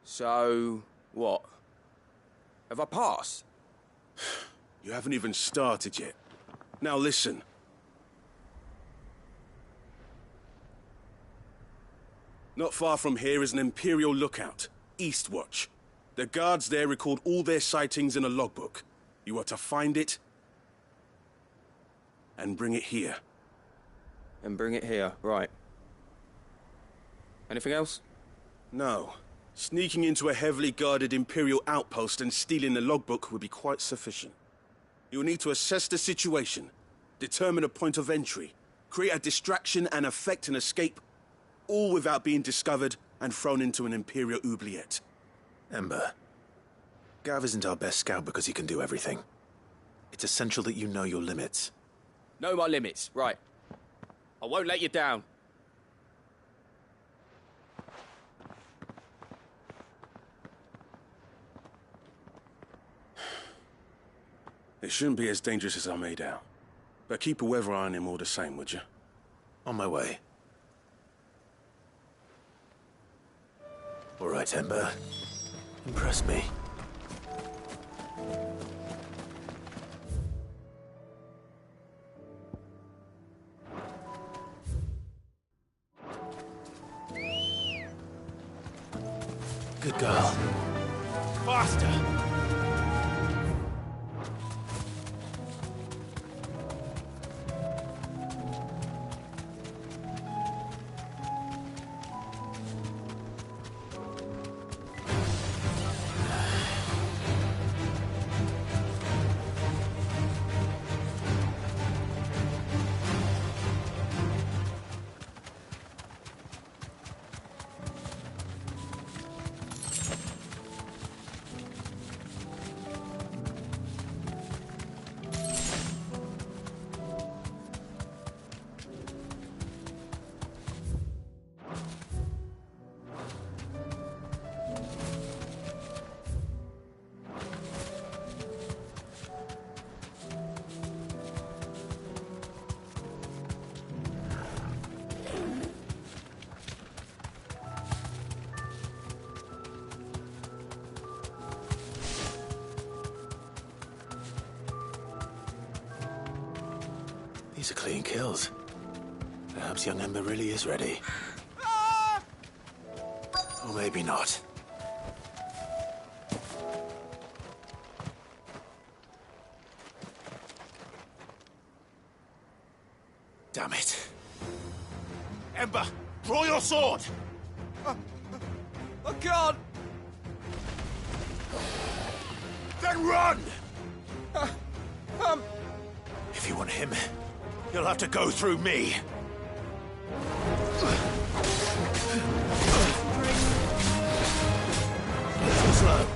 So, what? Have I passed? You haven't even started yet. Now listen. Not far from here is an Imperial lookout, Eastwatch. The guards there record all their sightings in a logbook. You are to find it and bring it here. And bring it here, right. Anything else? No. Sneaking into a heavily guarded Imperial outpost and stealing the logbook would be quite sufficient. You'll need to assess the situation, determine a point of entry, create a distraction and effect an escape, all without being discovered and thrown into an Imperial oubliette. Ember, Gav isn't our best scout because he can do everything. It's essential that you know your limits. Know my limits, right. I won't let you down. It shouldn't be as dangerous as I made out. But keep a weather eye on him all the same, would you? On my way. All right, Ember. Impress me. Good girl. Faster! These are clean kills. Perhaps young Ember really is ready. Or maybe not. Damn it. Ember, draw your sword! I can't! Then run! If you want him, you'll have to go through me. Too slow.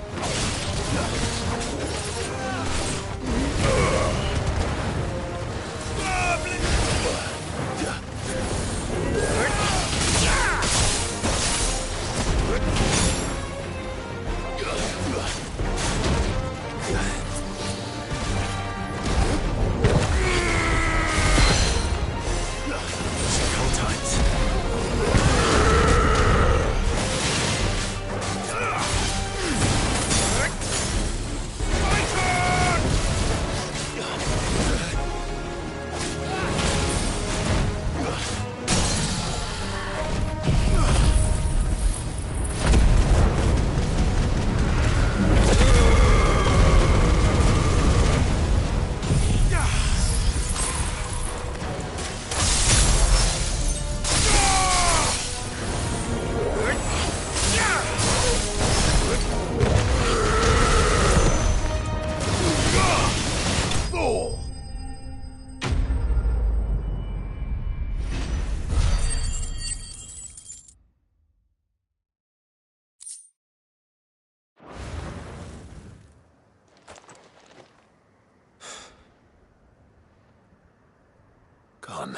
Gone.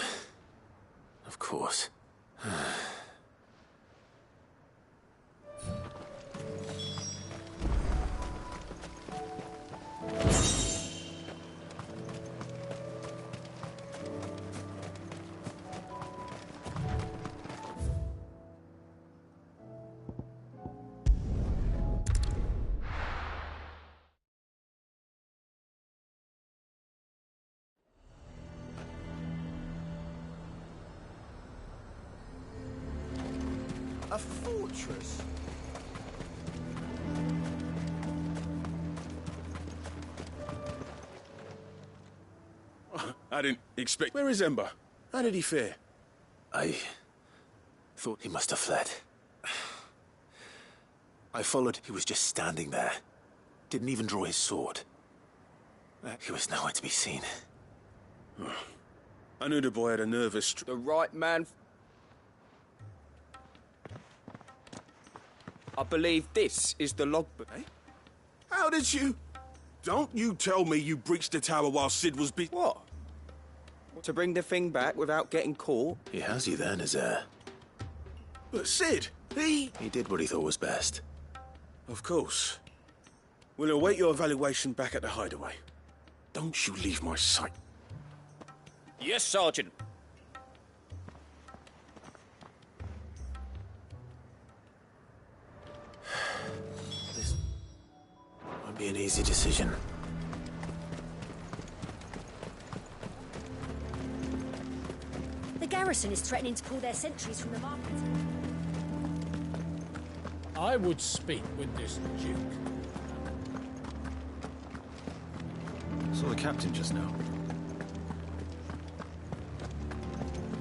Of course. fortress. I didn't expect... Where is Ember? How did he fare? I thought he must have fled. I followed. He was just standing there. Didn't even draw his sword. He was nowhere to be seen. I knew the boy had a nervous... The right man... I believe this is the logbook. Eh? How did you... Don't you tell me you breached the tower while Sid was What? To bring the thing back without getting caught? He has you then, his heir. But Sid, he did what he thought was best. Of course. We'll await your evaluation back at the hideaway. Don't you leave my sight. Yes, Sergeant. This won't be an easy decision. The garrison is threatening to pull their sentries from the market. I would speak with this Duke. Saw the captain just now.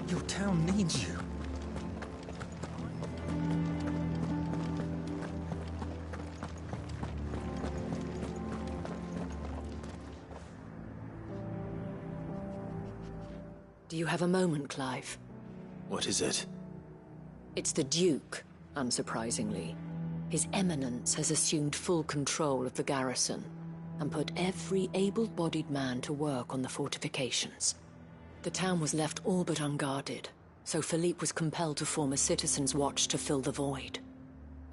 Your town needs you. Do you have a moment, Clive? What is it? It's the Duke, unsurprisingly. His Eminence has assumed full control of the garrison and put every able-bodied man to work on the fortifications. The town was left all but unguarded, so Philippe was compelled to form a citizens' watch to fill the void.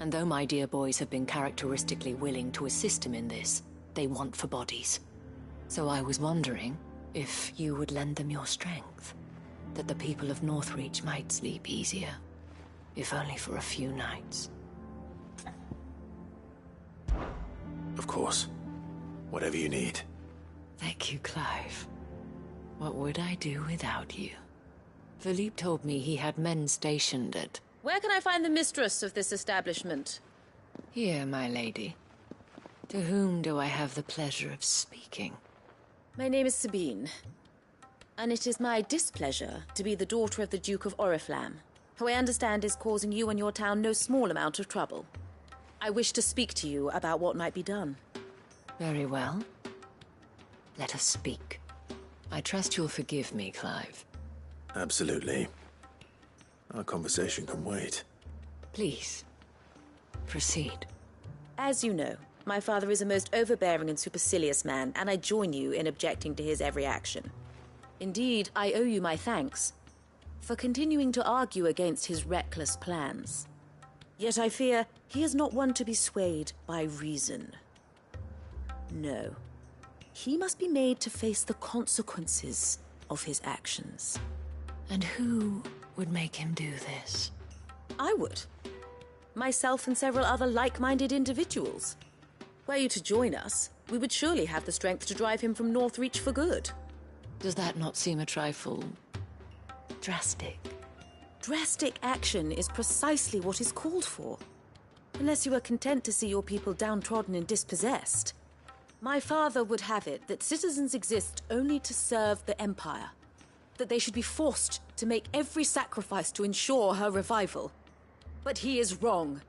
And though my dear boys have been characteristically willing to assist him in this, they want for bodies. So I was wondering if you would lend them your strength, that the people of Northreach might sleep easier, if only for a few nights. Of course. Whatever you need. Thank you, Clive. What would I do without you? Philippe told me he had men stationed at... Where can I find the mistress of this establishment? Here, my lady. To whom do I have the pleasure of speaking? My name is Sabine, and it is my displeasure to be the daughter of the Duke of Oriflamme, who I understand is causing you and your town no small amount of trouble. I wish to speak to you about what might be done. Very well. Let us speak. I trust you'll forgive me, Clive. Absolutely. Our conversation can wait. Please, proceed. As you know, my father is a most overbearing and supercilious man, and I join you in objecting to his every action. Indeed, I owe you my thanks for continuing to argue against his reckless plans. Yet I fear he is not one to be swayed by reason. No. He must be made to face the consequences of his actions. And who would make him do this? I would. Myself and several other like-minded individuals. Were you to join us, we would surely have the strength to drive him from Northreach for good. Does that not seem a trifle... drastic? Drastic action is precisely what is called for. Unless you are content to see your people downtrodden and dispossessed. My father would have it that citizens exist only to serve the Empire. That they should be forced to make every sacrifice to ensure her revival. But he is wrong.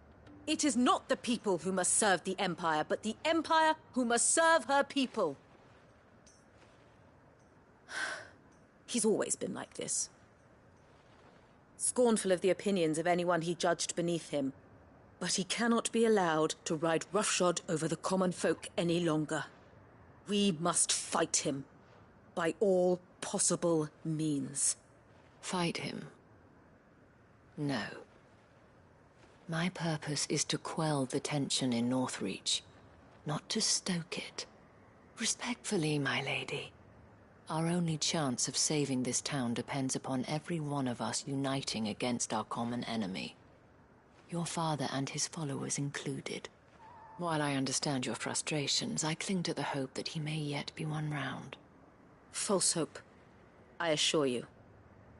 It is not the people who must serve the Empire, but the Empire who must serve her people. He's always been like this. Scornful of the opinions of anyone he judged beneath him. But he cannot be allowed to ride roughshod over the common folk any longer. We must fight him. By all possible means. Fight him? No. My purpose is to quell the tension in Northreach, not to stoke it. Respectfully, my lady. Our only chance of saving this town depends upon every one of us uniting against our common enemy. Your father and his followers included. While I understand your frustrations, I cling to the hope that he may yet be won round. False hope, I assure you.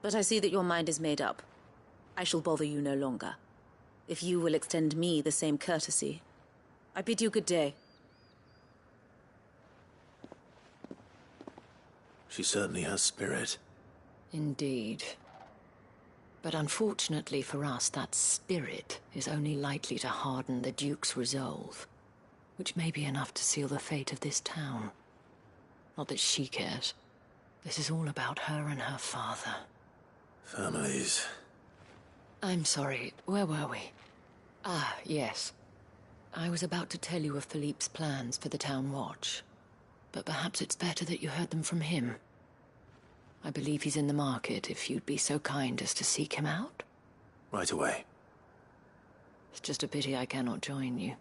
But I see that your mind is made up. I shall bother you no longer. if you will extend me the same courtesy. I bid you good day. She certainly has spirit. Indeed. But unfortunately for us, that spirit is only likely to harden the Duke's resolve, which may be enough to seal the fate of this town. Not that she cares. This is all about her and her father. Families. I'm sorry, where were we? Ah, yes. I was about to tell you of Philippe's plans for the town watch, but perhaps it's better that you heard them from him. I believe he's in the market, if you'd be so kind as to seek him out. Right away. It's just a pity I cannot join you.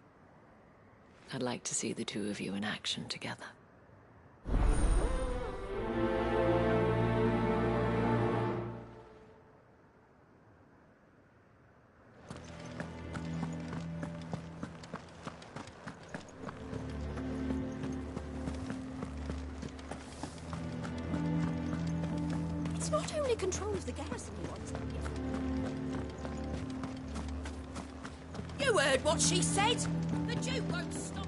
I'd like to see the two of you in action together. It's not only control of the garrison he wants. You heard what she said? The Duke won't stop.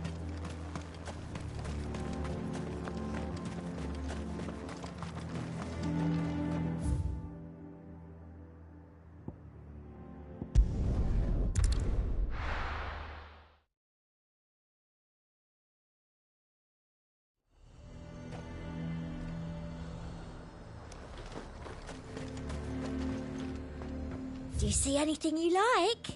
Do you see anything you like?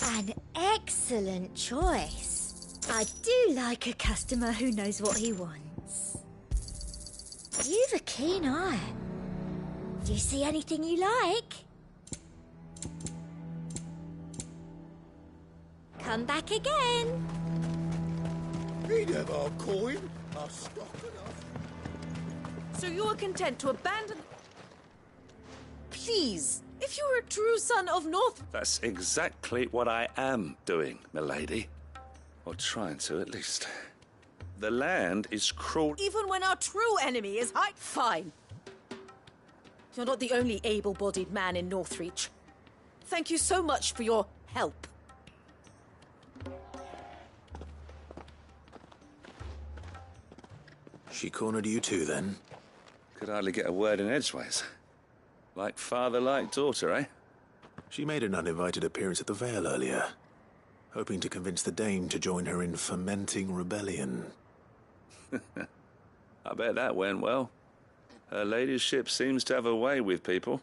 An excellent choice. I do like a customer who knows what he wants. You've a keen eye. Do you see anything you like? Come back again. He'd have our coin, our stock enough. So you are content to abandon... Please, if you were a true son of North... That's exactly what I am doing, milady. Or trying to, at least. The land is cruel... Even when our true enemy is high... Fine. You're not the only able-bodied man in Northreach. Thank you so much for your help. She cornered you too, then? Could hardly get a word in edgeways. Like father, like daughter, eh? She made an uninvited appearance at the Vale earlier, hoping to convince the Dame to join her in fomenting rebellion. I bet that went well. Her ladyship seems to have a way with people.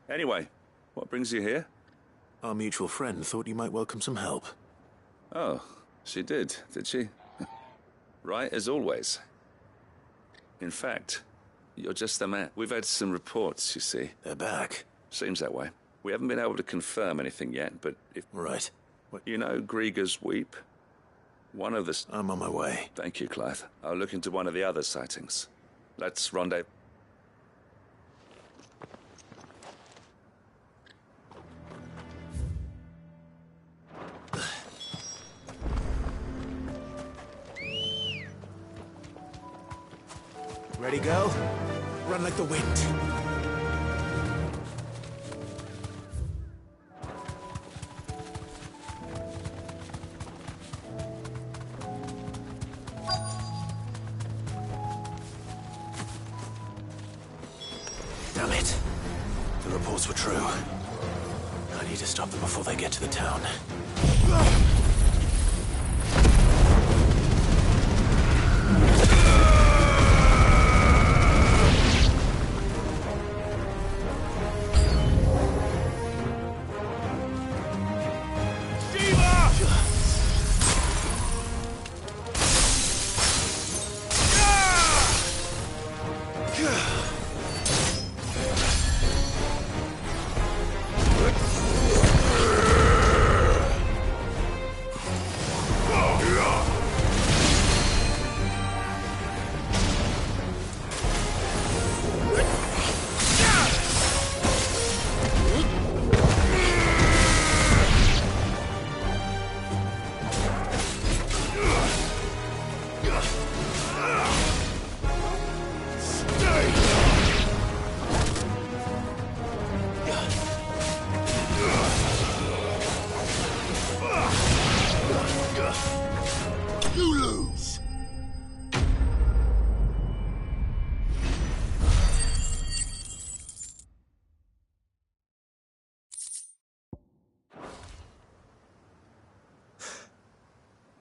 Anyway, what brings you here? Our mutual friend thought you might welcome some help. Oh, she did she? Right as always. In fact, you're just the man. We've had some reports, you see. They're back. Seems that way. We haven't been able to confirm anything yet, but if... Right. What? You know Grieger's Weep? One of the... I'm on my way. Thank you, Clive. I'll look into one of the other sightings. Let's rendezvous. Ready, girl? Run like the wind. Damn it. The reports were true. I need to stop them before they get to the town.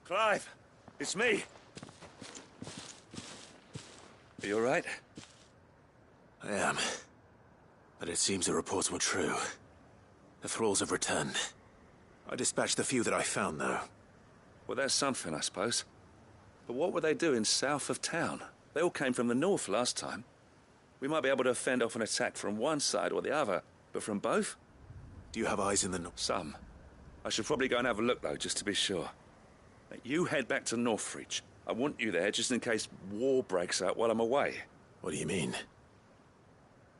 Clive, it's me. Are you all right? I am. But it seems the reports were true. The thralls have returned. I dispatched the few that I found, though. Well, that's something, I suppose. But what were they doing south of town? They all came from the north last time. We might be able to fend off an attack from one side or the other, but from both? Do you have eyes in the north? Some. I should probably go and have a look, though, just to be sure. You head back to Northreach. I want you there just in case war breaks out while I'm away. What do you mean?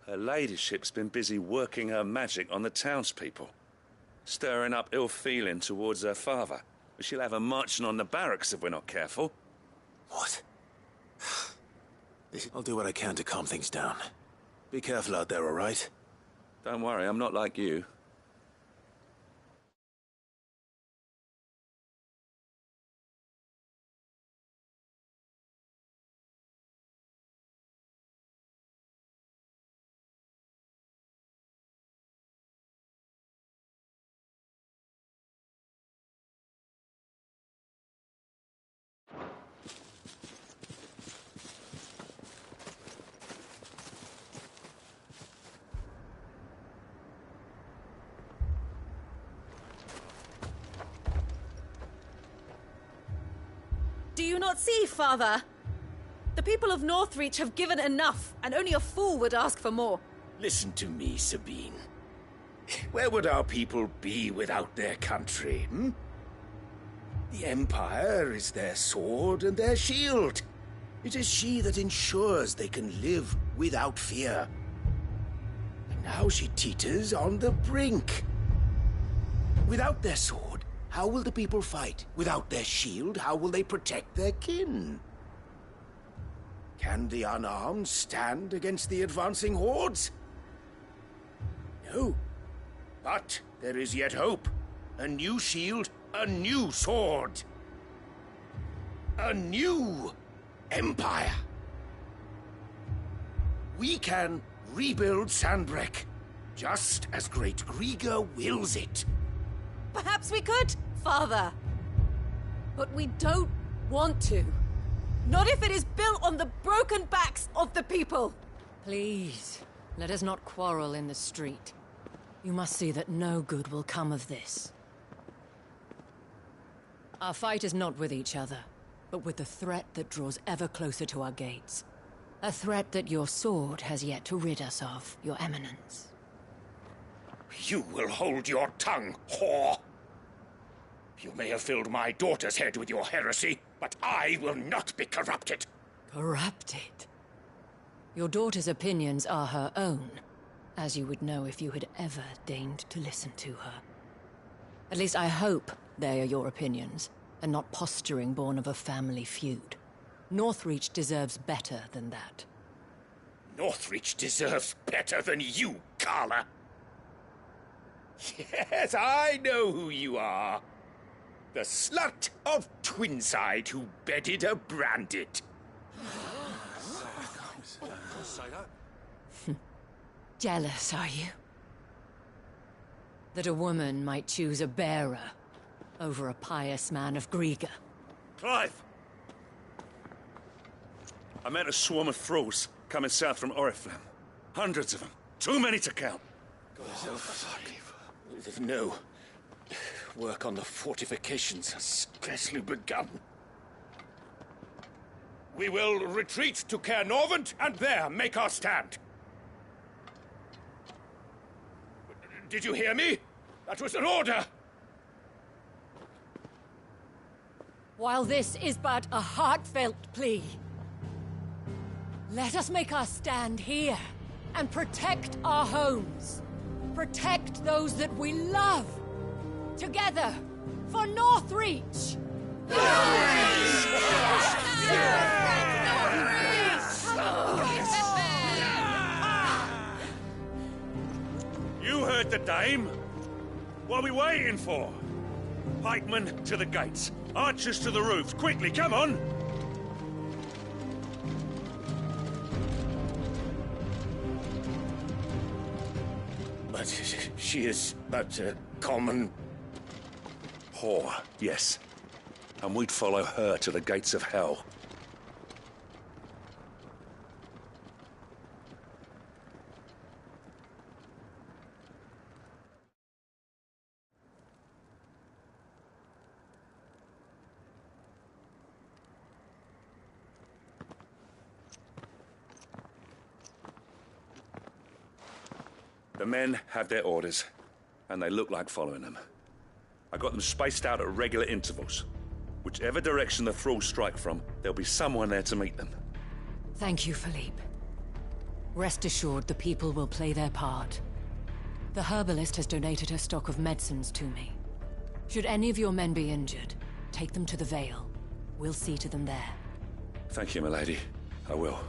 Her ladyship's been busy working her magic on the townspeople, stirring up ill feeling towards her father. She'll have her marching on the barracks if we're not careful. What? I'll do what I can to calm things down. Be careful out there, all right? Don't worry, I'm not like you. Do you not see, Father? The people of Northreach have given enough, and only a fool would ask for more. Listen to me, Sabine. Where would our people be without their country, hmm? The Empire is their sword and their shield. It is she that ensures they can live without fear. And now she teeters on the brink. Without their sword, how will the people fight? Without their shield, how will they protect their kin? Can the unarmed stand against the advancing hordes? No. But there is yet hope. A new shield, a new sword. A new empire. We can rebuild Sandbreck, just as Great Grieger wills it. Perhaps we could, Father. But we don't want to. Not if it is built on the broken backs of the people. Please, let us not quarrel in the street. You must see that no good will come of this. Our fight is not with each other, but with the threat that draws ever closer to our gates. A threat that your sword has yet to rid us of, Your Eminence. You will hold your tongue, whore! You may have filled my daughter's head with your heresy, but I will not be corrupted. Corrupted? Your daughter's opinions are her own, as you would know if you had ever deigned to listen to her. At least I hope they are your opinions, and not posturing born of a family feud. Northreach deserves better than that. Northreach deserves better than you, Carla. Yes, I know who you are. The slut of Twinside who bedded a Branded. Jealous, are you? That a woman might choose a bearer over a pious man of Grieger. Clive! I met a swarm of thralls coming south from Oriflamme. Hundreds of them. Too many to count. No. Work on the fortifications has scarcely begun. We will retreat to Caernarvon and there make our stand. Did you hear me? That was an order! While this is but a heartfelt plea, let us make our stand here and protect our homes. Protect those that we love. Together, for Northreach! You heard the dame. What are we waiting for? Pikemen to the gates. Archers to the roofs. Quickly, come on! But she is but a common... Whore, yes. and we'd follow her to the gates of hell. The men have their orders, and they look like following them. I got them spaced out at regular intervals. Whichever direction the thralls strike from, there'll be someone there to meet them. Thank you, Philippe. Rest assured the people will play their part. The herbalist has donated her stock of medicines to me. Should any of your men be injured, take them to the Vale. We'll see to them there. Thank you, milady. I will.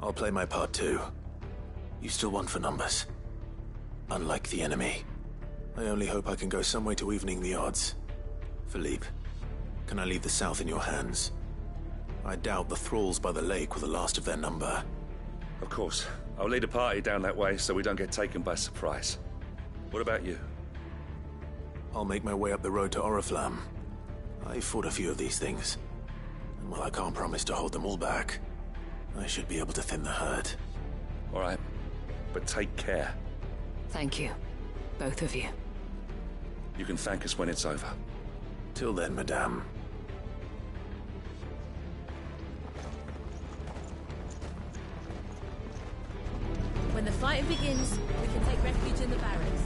I'll play my part too. You still want for numbers. Unlike the enemy. I only hope I can go some way to evening the odds. Philippe, can I leave the south in your hands? I doubt the thralls by the lake were the last of their number. Of course. I'll lead a party down that way so we don't get taken by surprise. What about you? I'll make my way up the road to Oriflamme. I fought a few of these things. And while I can't promise to hold them all back, I should be able to thin the herd. All right. But take care. Thank you. Both of you. You can thank us when it's over. Till then, madame. When the fighting begins, we can take refuge in the barracks.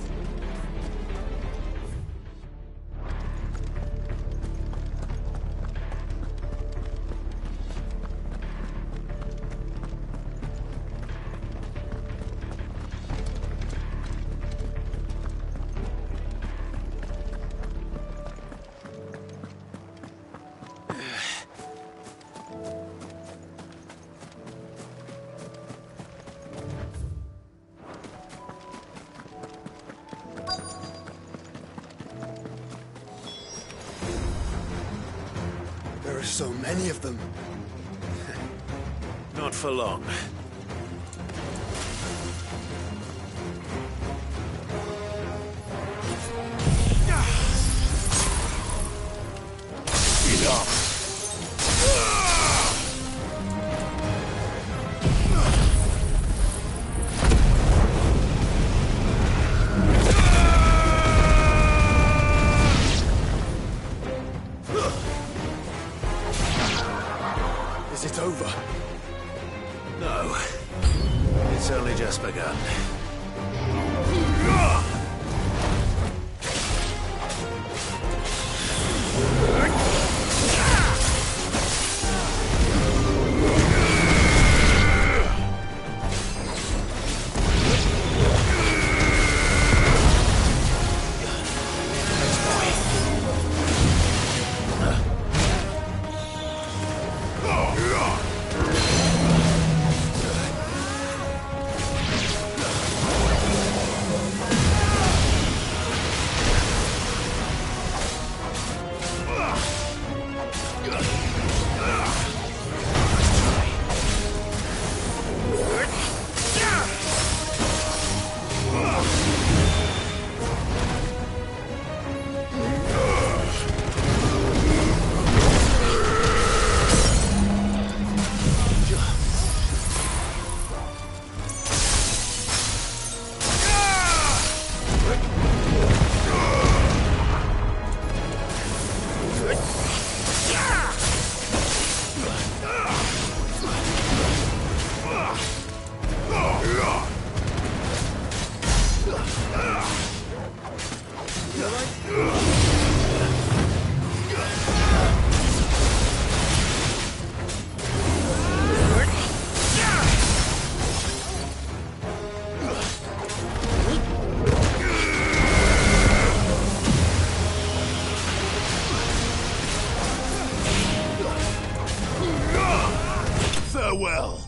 There are so many of them. Not for long. Is it over? No. It's only just begun. Farewell.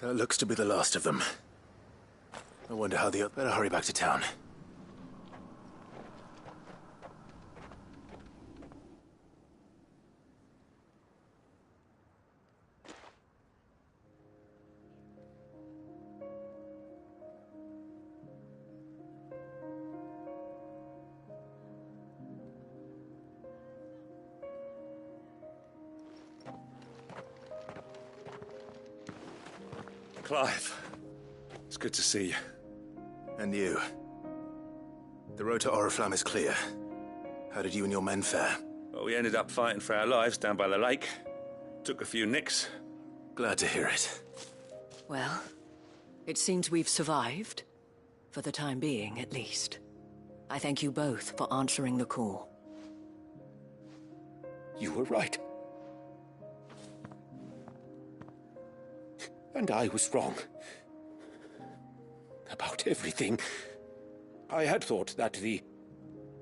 That looks to be the last of them. I wonder how the... Better hurry back to town. Clive, it's good to see you. And you. The road to Oriflamme is clear. How did you and your men fare? Well, we ended up fighting for our lives down by the lake. Took a few nicks. Glad to hear it. Well, it seems we've survived. For the time being, at least. I thank you both for answering the call. You were right. And I was wrong. About everything. I had thought that the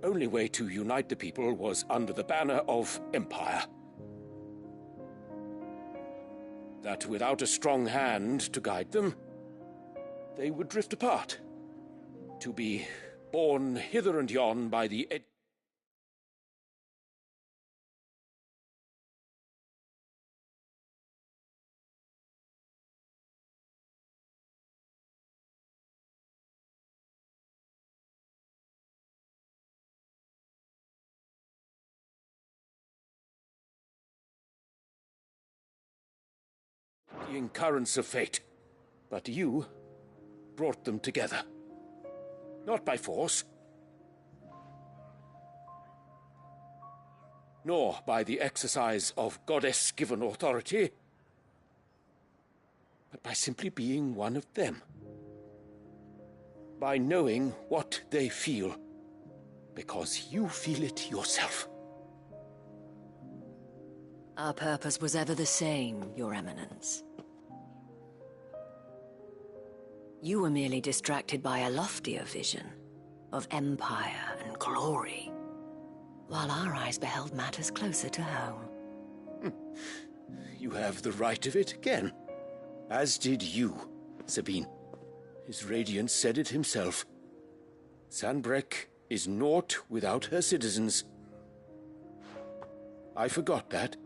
only way to unite the people was under the banner of Empire. That without a strong hand to guide them, they would drift apart. To be borne hither and yon by the eddying currents of fate. But you brought them together. Not by force, nor by the exercise of goddess-given authority, but by simply being one of them. By knowing what they feel, because you feel it yourself. Our purpose was ever the same, Your Eminence. You were merely distracted by a loftier vision of empire and glory, while our eyes beheld matters closer to home. You have the right of it again. As did you, Sabine. His Radiance said it himself. Sanbreque is naught without her citizens. I forgot that,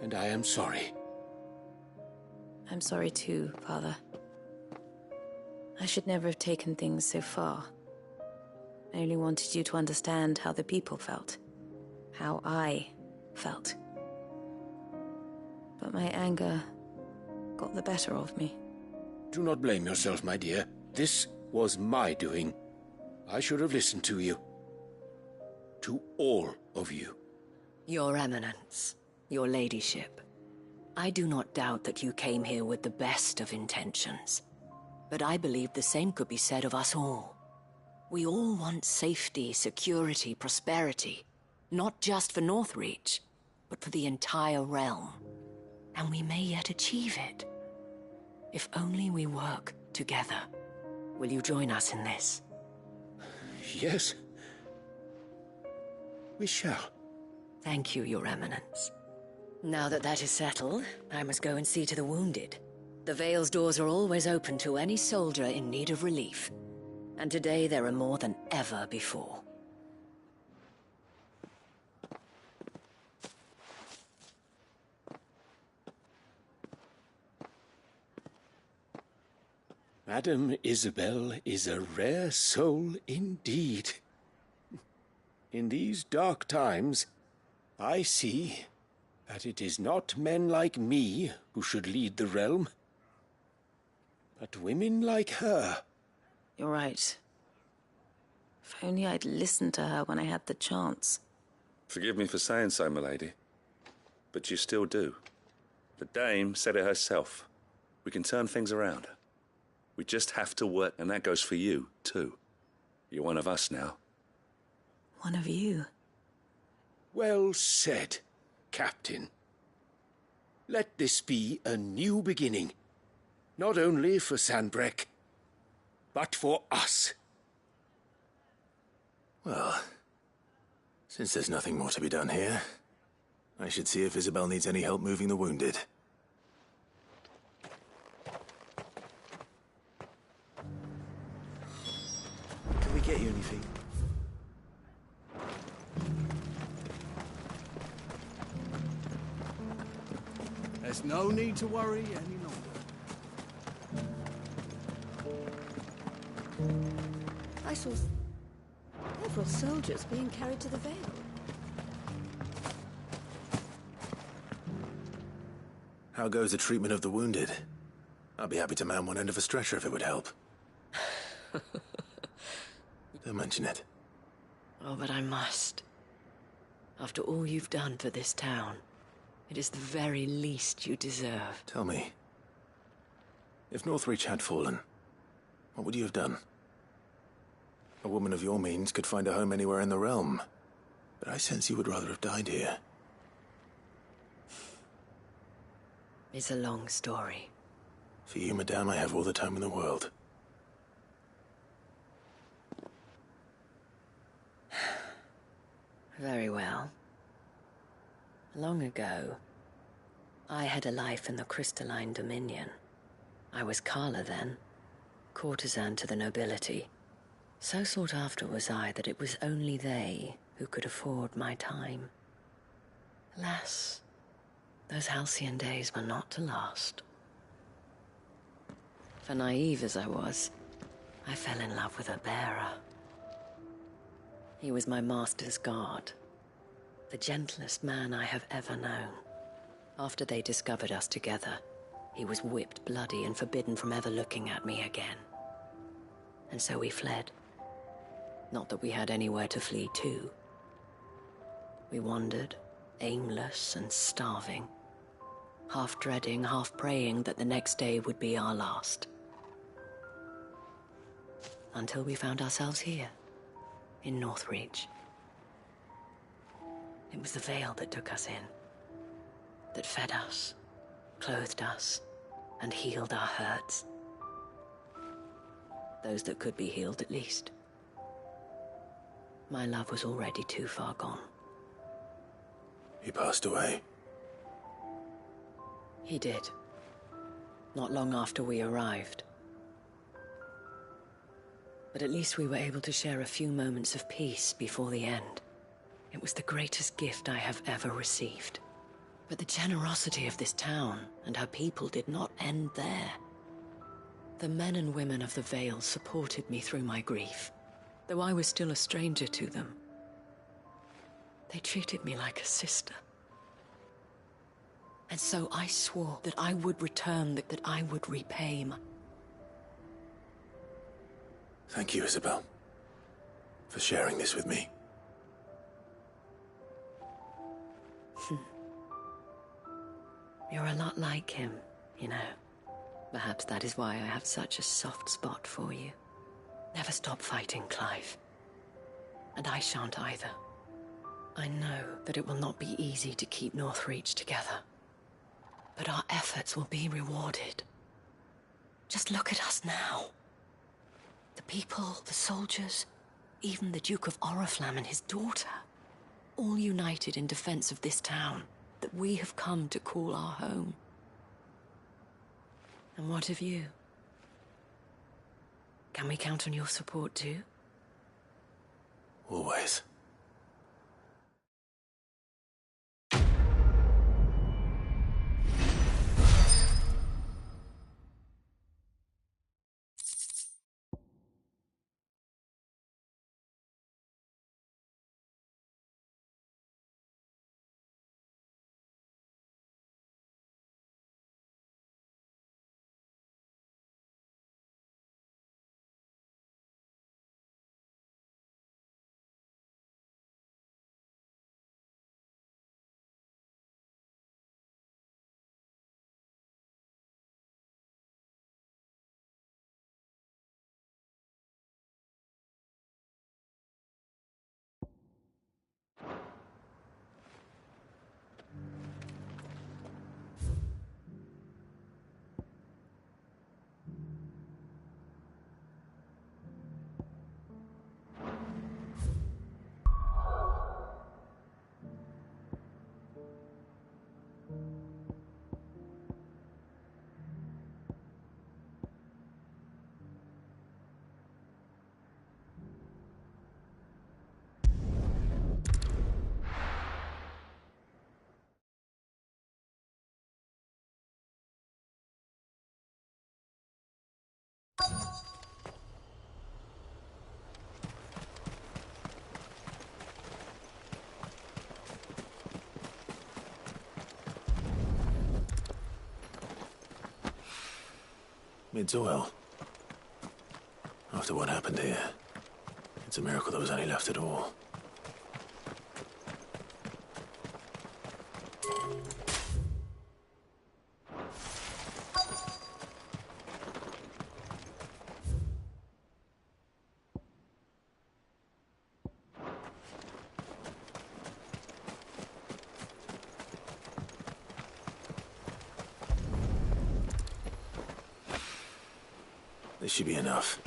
and I am sorry. I'm sorry too, Father. I should never have taken things so far. I only wanted you to understand how the people felt. How I felt. But my anger got the better of me. Do not blame yourself, my dear. This was my doing. I should have listened to you. To all of you. Your Eminence, your Ladyship, I do not doubt that you came here with the best of intentions. But I believe the same could be said of us all. We all want safety, security, prosperity. Not just for Northreach, but for the entire realm. And we may yet achieve it. If only we work together. Will you join us in this? Yes. We shall. Thank you, Your Eminence. Now that that is settled, I must go and see to the wounded. The Vale's doors are always open to any soldier in need of relief. And today there are more than ever before. Madame Isabel is a rare soul indeed. In these dark times, I see that it is not men like me who should lead the realm, but women like her. You're right. If only I'd listened to her when I had the chance. Forgive me for saying so, milady, but you still do. The Dame said it herself. We can turn things around. We just have to work, and that goes for you, too. You're one of us now. One of you. Well said, Captain. Let this be a new beginning. Not only for Sanbreque, but for us. Well, since there's nothing more to be done here, I should see if Isabel needs any help moving the wounded. Can we get you anything? There's no need to worry any longer. I saw several soldiers being carried to the Vale. How goes the treatment of the wounded? I'd be happy to man one end of a stretcher if it would help. Don't mention it. Oh, but I must. After all you've done for this town, it is the very least you deserve. Tell me, if Northreach had fallen, what would you have done? A woman of your means could find a home anywhere in the realm, but I sense you would rather have died here. It's a long story. For you, madame, I have all the time in the world. Very well. Long ago, I had a life in the Crystalline Dominion. I was Carla then, courtesan to the nobility. So sought after was I that it was only they who could afford my time. Alas, those halcyon days were not to last. For naive as I was, I fell in love with a bearer. He was my master's guard, the gentlest man I have ever known. After they discovered us together, he was whipped bloody and forbidden from ever looking at me again. And so we fled. Not that we had anywhere to flee to. We wandered, aimless and starving, half dreading, half praying that the next day would be our last. Until we found ourselves here, in Northreach. It was the veil that took us in, that fed us, clothed us, and healed our hurts. Those that could be healed, at least. My love was already too far gone. He passed away. He did. Not long after we arrived. But at least we were able to share a few moments of peace before the end. It was the greatest gift I have ever received. But the generosity of this town and her people did not end there. The men and women of the Vale supported me through my grief, though I was still a stranger to them. They treated me like a sister. And so I swore that I would return, that I would repay my... Thank you, Isabel, for sharing this with me. You're a lot like him, you know. Perhaps that is why I have such a soft spot for you. Never stop fighting, Clive. And I shan't either. I know that it will not be easy to keep Northreach together. But our efforts will be rewarded. Just look at us now. The people, the soldiers, even the Duke of Oriflamme and his daughter, all united in defense of this town that we have come to call our home. And what of you? Can we count on your support too? Always. It's oil. After what happened here, it's a miracle there was any left at all. This should be enough.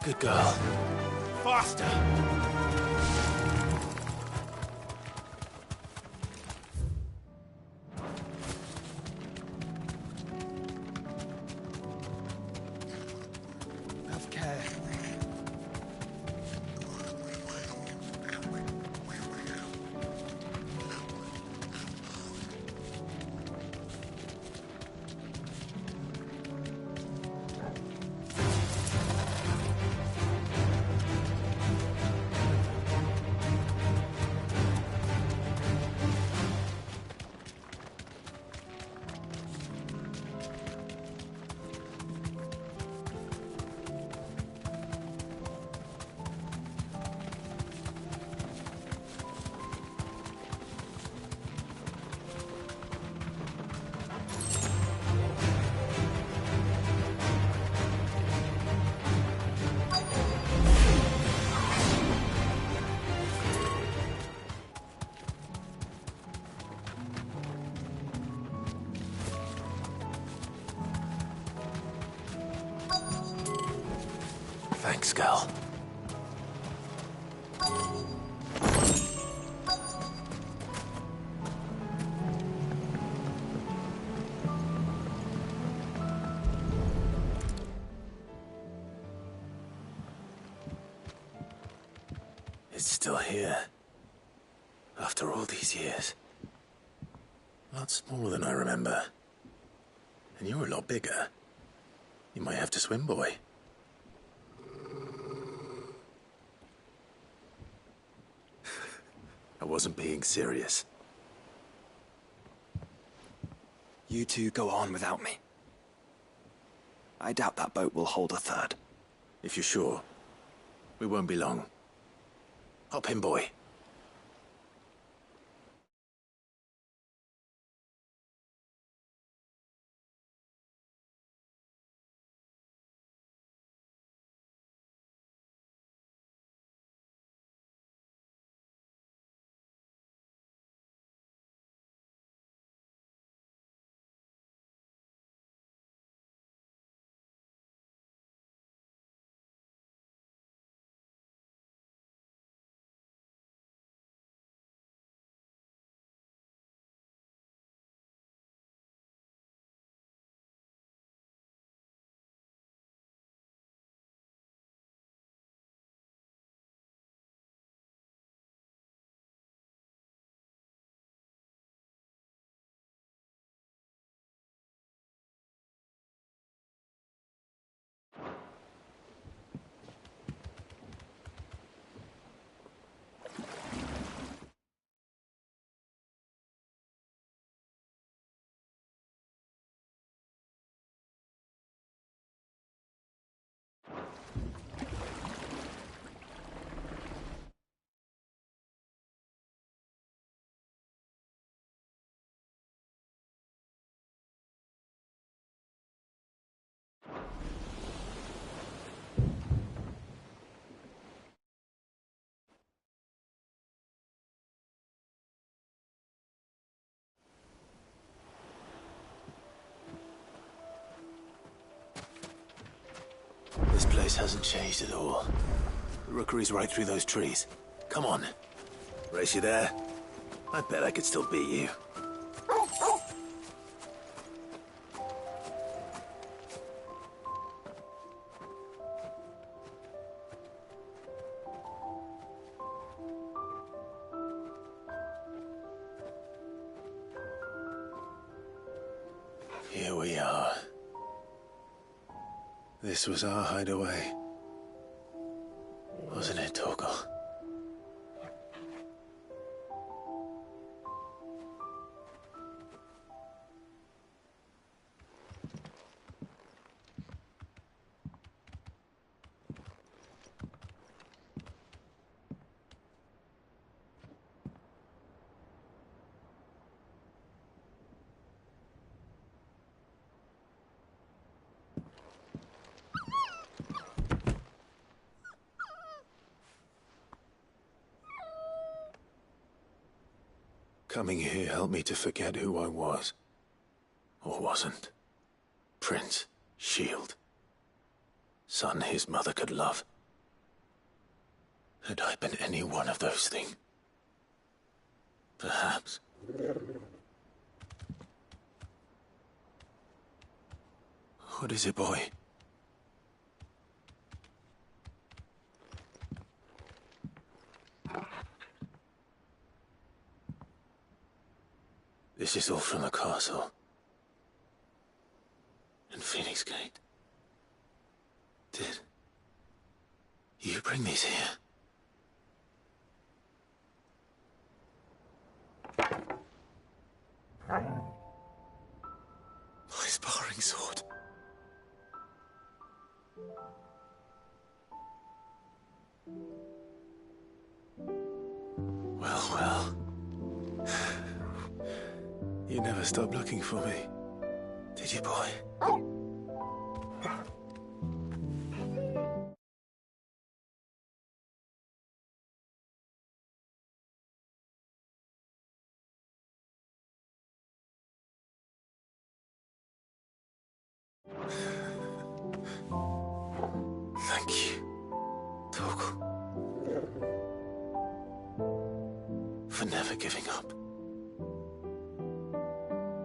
Good girl. Faster! Have care. Thanks, girl. It's still here. After all these years. A lot smaller than I remember. And you're a lot bigger. You might have to swim, boy. I wasn't being serious. You two go on without me. I doubt that boat will hold a third. If you're sure, we won't be long. Hop in, boy. This place hasn't changed at all. The rookery's right through those trees. Come on. Race you there? I bet I could still beat you. This was our hideaway. Wasn't it, Torgal? Coming here helped me to forget who I was. Or wasn't. Prince, Shield. Son his mother could love. Had I been any one of those things? Perhaps. What is it, boy? This is all from the castle. And Phoenix Gate. Did you bring these here? My sparring sword. Well, well. You never stopped looking for me, did you, boy? Thank you, Torgal, for never giving up.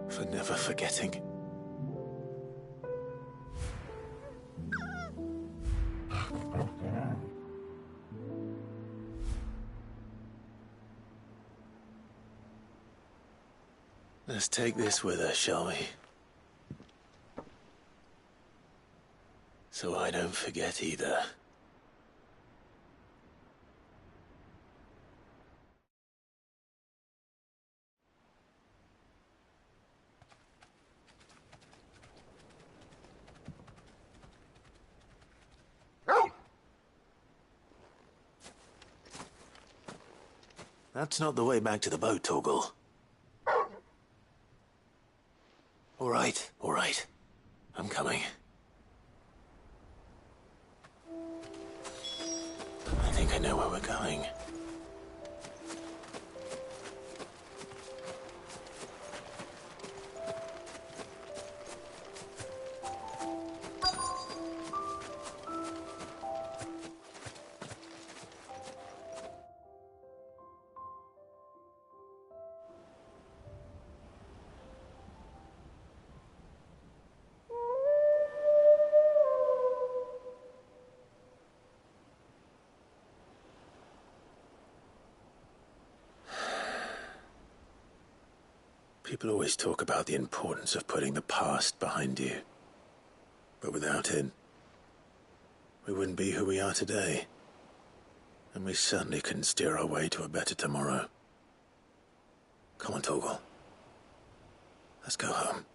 For never forgetting. Let's take this with us, shall we? So I don't forget either. That's not the way back to the boat, Torgal. All right. I'm coming. I think I know where we're going. People always talk about the importance of putting the past behind you. But without it, we wouldn't be who we are today. And we certainly couldn't steer our way to a better tomorrow. Come on, Torgal. Let's go home.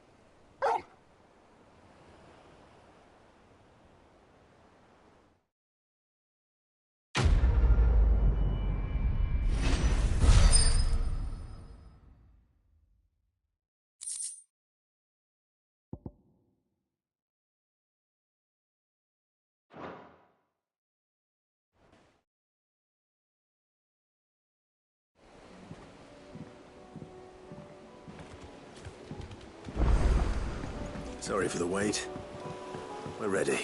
Sorry for the wait. We're ready.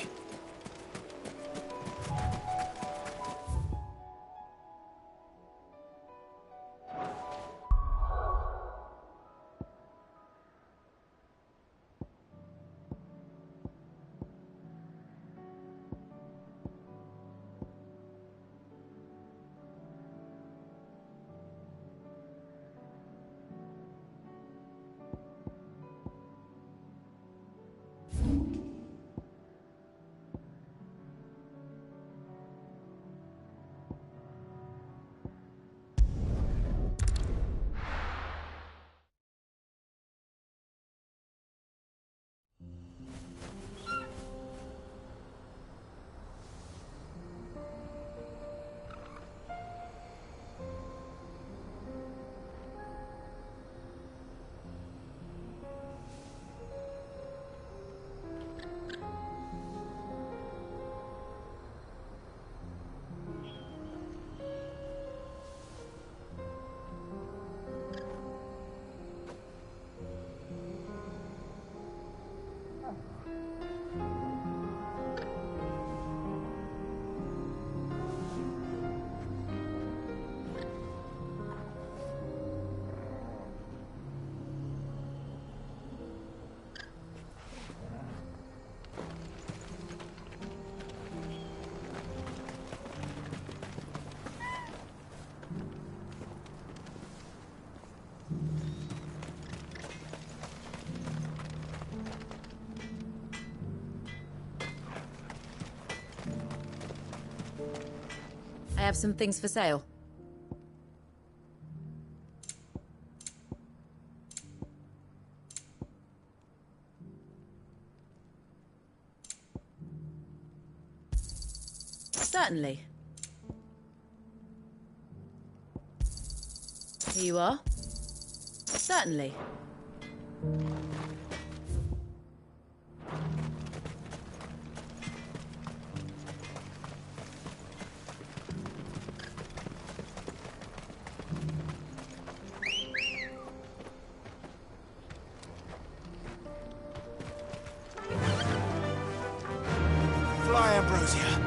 I have some things for sale. Certainly. Here you are. Certainly. Fly, Ambrosia.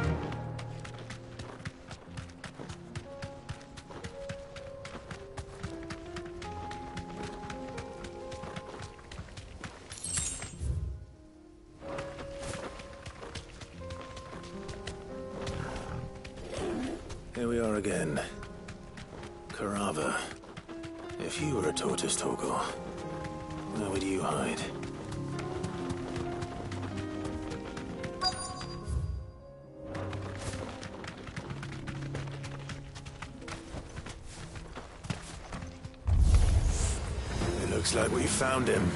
Here we are again. Carava. If you were a tortoise, Torgor, where would you hide? It looks like we found him.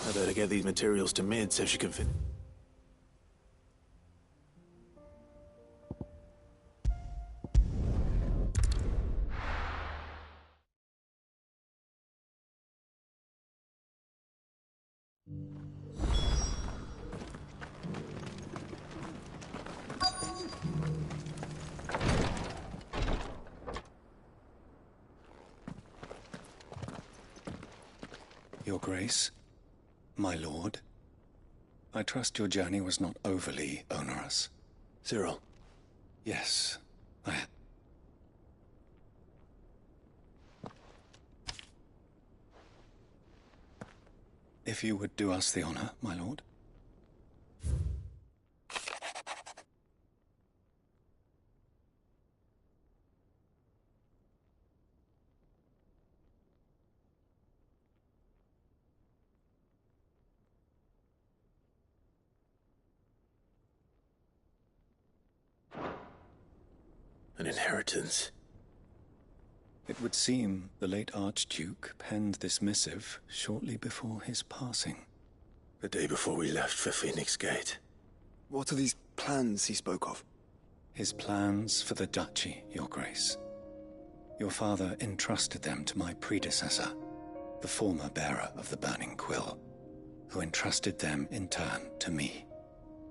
I better get these materials to Mid so she can fit. Your Grace, my lord, I trust your journey was not overly onerous. Cyril. Yes, If you would do us the honor, my lord. An inheritance. It would seem the late Archduke penned this missive shortly before his passing. The day before we left for Phoenix Gate. What are these plans he spoke of? His plans for the duchy, Your Grace. Your father entrusted them to my predecessor, the former bearer of the Burning Quill, who entrusted them in turn to me.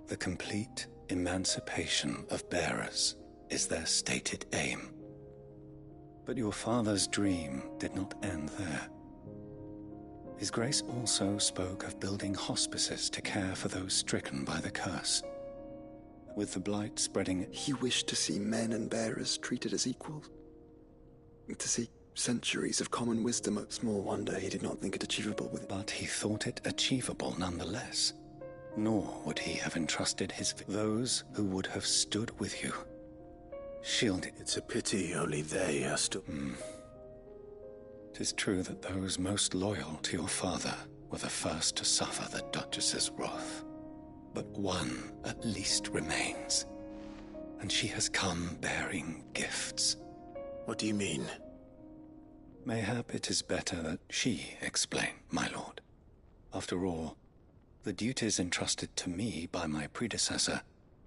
The complete emancipation of bearers is their stated aim. But your father's dream did not end there. His Grace also spoke of building hospices to care for those stricken by the curse. With the blight spreading... He wished to see men and bearers treated as equals. To see centuries of common wisdom. Small wonder he did not think it achievable with... But he thought it achievable nonetheless. Nor would he have entrusted those who would have stood with you. Shielded. It's a pity only they are still... 'Tis true that those most loyal to your father were the first to suffer the Duchess's wrath. But one at least remains. And she has come bearing gifts. What do you mean? Mayhap it is better that she explain, my lord. After all, the duties entrusted to me by my predecessor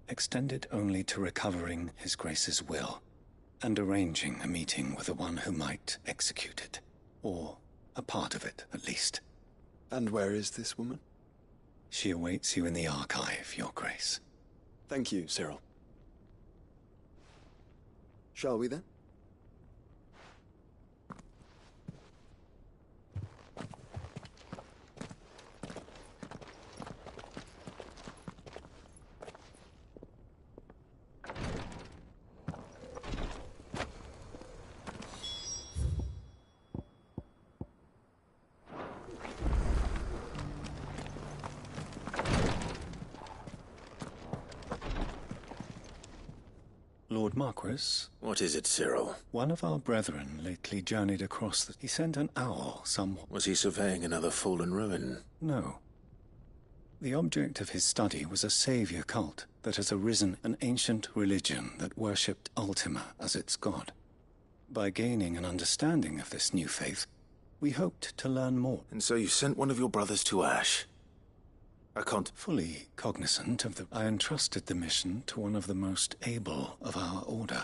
extended only to recovering His Grace's will and arranging a meeting with the one who might execute it. Or a part of it, at least. And where is this woman? She awaits you in the archive, Your Grace. Thank you, Cyril. Shall we then? Lord Marquis? What is it, Cyril? One of our brethren lately journeyed across the... He sent an owl somewhat... Was he surveying another fallen ruin? No. The object of his study was a savior cult that has arisen, an ancient religion that worshipped Ultima as its god. By gaining an understanding of this new faith, we hoped to learn more. And so you sent one of your brothers to Ash? I can't... Fully cognizant of I entrusted the mission to one of the most able of our order,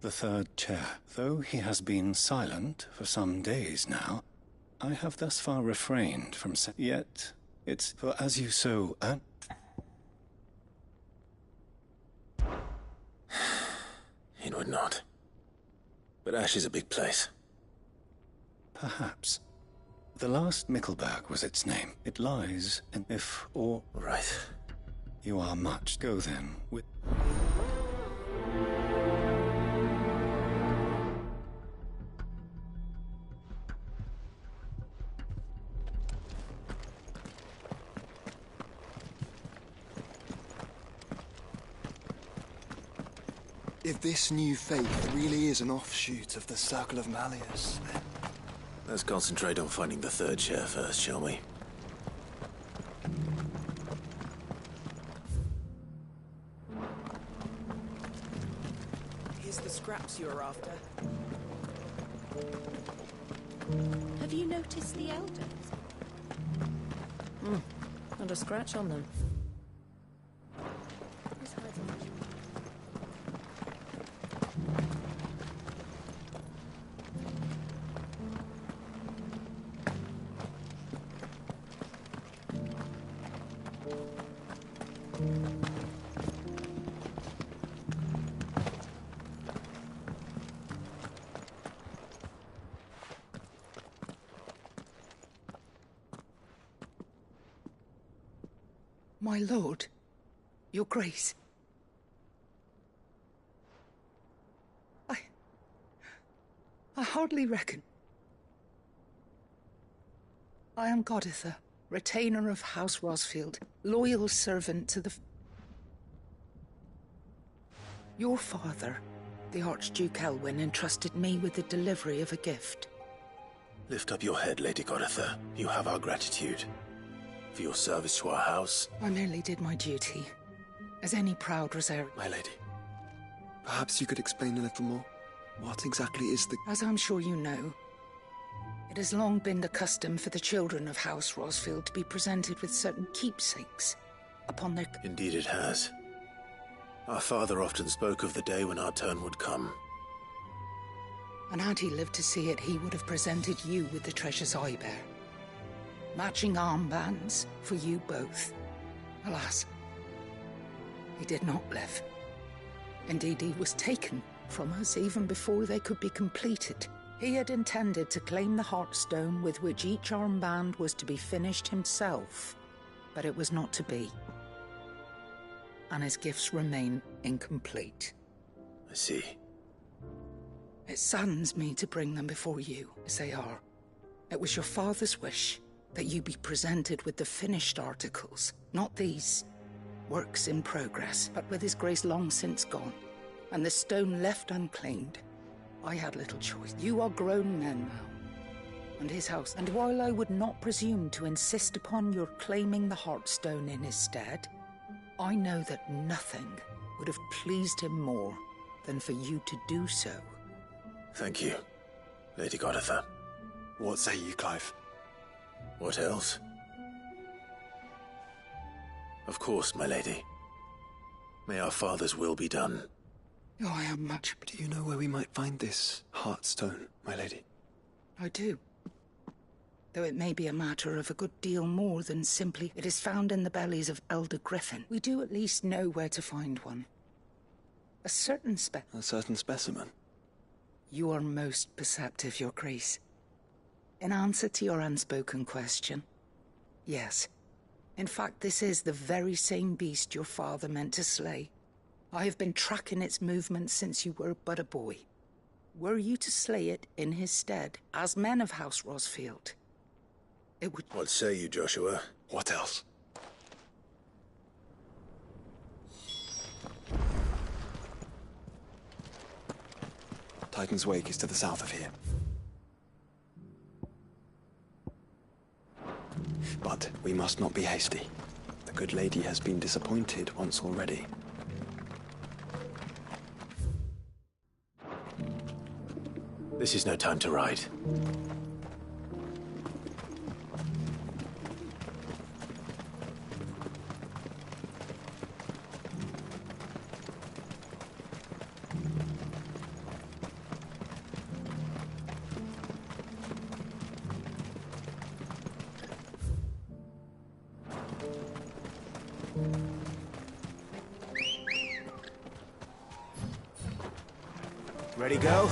the third chair. Though he has been silent for some days now, I have thus far refrained from yet it's for as you so It would not. But Ash is a big place. Perhaps. The last Mickelberg was its name. It lies in if or... Right. You are much. Go then with... If this new faith really is an offshoot of the Circle of Malleus, then... Let's concentrate on finding the third chair first, shall we? Here's the scraps you were after. Have you noticed the elders? Not a scratch on them. My lord, your grace. I hardly reckon. I am Goditha, retainer of House Rosfield, loyal servant to the... Your father, the Archduke Elwyn, entrusted me with the delivery of a gift. Lift up your head, Lady Goditha. You have our gratitude. For your service to our house. I merely did my duty, as any proud Rosarian. My lady, perhaps you could explain a little more? What exactly is the... As I'm sure you know, it has long been the custom for the children of House Rosfield to be presented with certain keepsakes upon their... Indeed it has. Our father often spoke of the day when our turn would come. And had he lived to see it, he would have presented you with the treasures I bear. Matching armbands for you both. Alas, he did not live. Indeed, he was taken from us even before they could be completed. He had intended to claim the Heartstone with which each armband was to be finished himself, but it was not to be. And his gifts remain incomplete. I see. It saddens me to bring them before you, as they are. It was your father's wish that you be presented with the finished articles, not these works in progress, but with his grace long since gone, and the stone left unclaimed. I had little choice. You are grown men now, and his house. And while I would not presume to insist upon your claiming the Heartstone in his stead, I know that nothing would have pleased him more than for you to do so. Thank you, Lady Goditha. What say you, Clive? What else? Of course, my lady. May our father's will be done. Oh, I am much... Do you know where we might find this Heartstone, my lady? I do. Though it may be a matter of a good deal more than simply it is found in the bellies of Elder Griffin. We do at least know where to find one. A certain specimen? You are most perceptive, Your Grace. In answer to your unspoken question, yes. In fact, this is the very same beast your father meant to slay. I have been tracking its movements since you were but a boy. Were you to slay it in his stead, as men of House Rosfield, it would... What say you, Joshua? What else? Titan's Wake is to the south of here. But we must not be hasty. The good lady has been disappointed once already. This is no time to ride. Ready, go?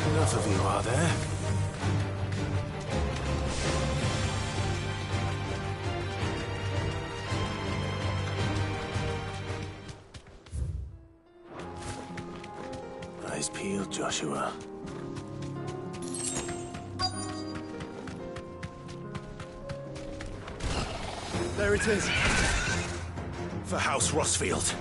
Enough of you, are there? Eyes peeled, Joshua. There it is. For House Rosfield.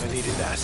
I needed that.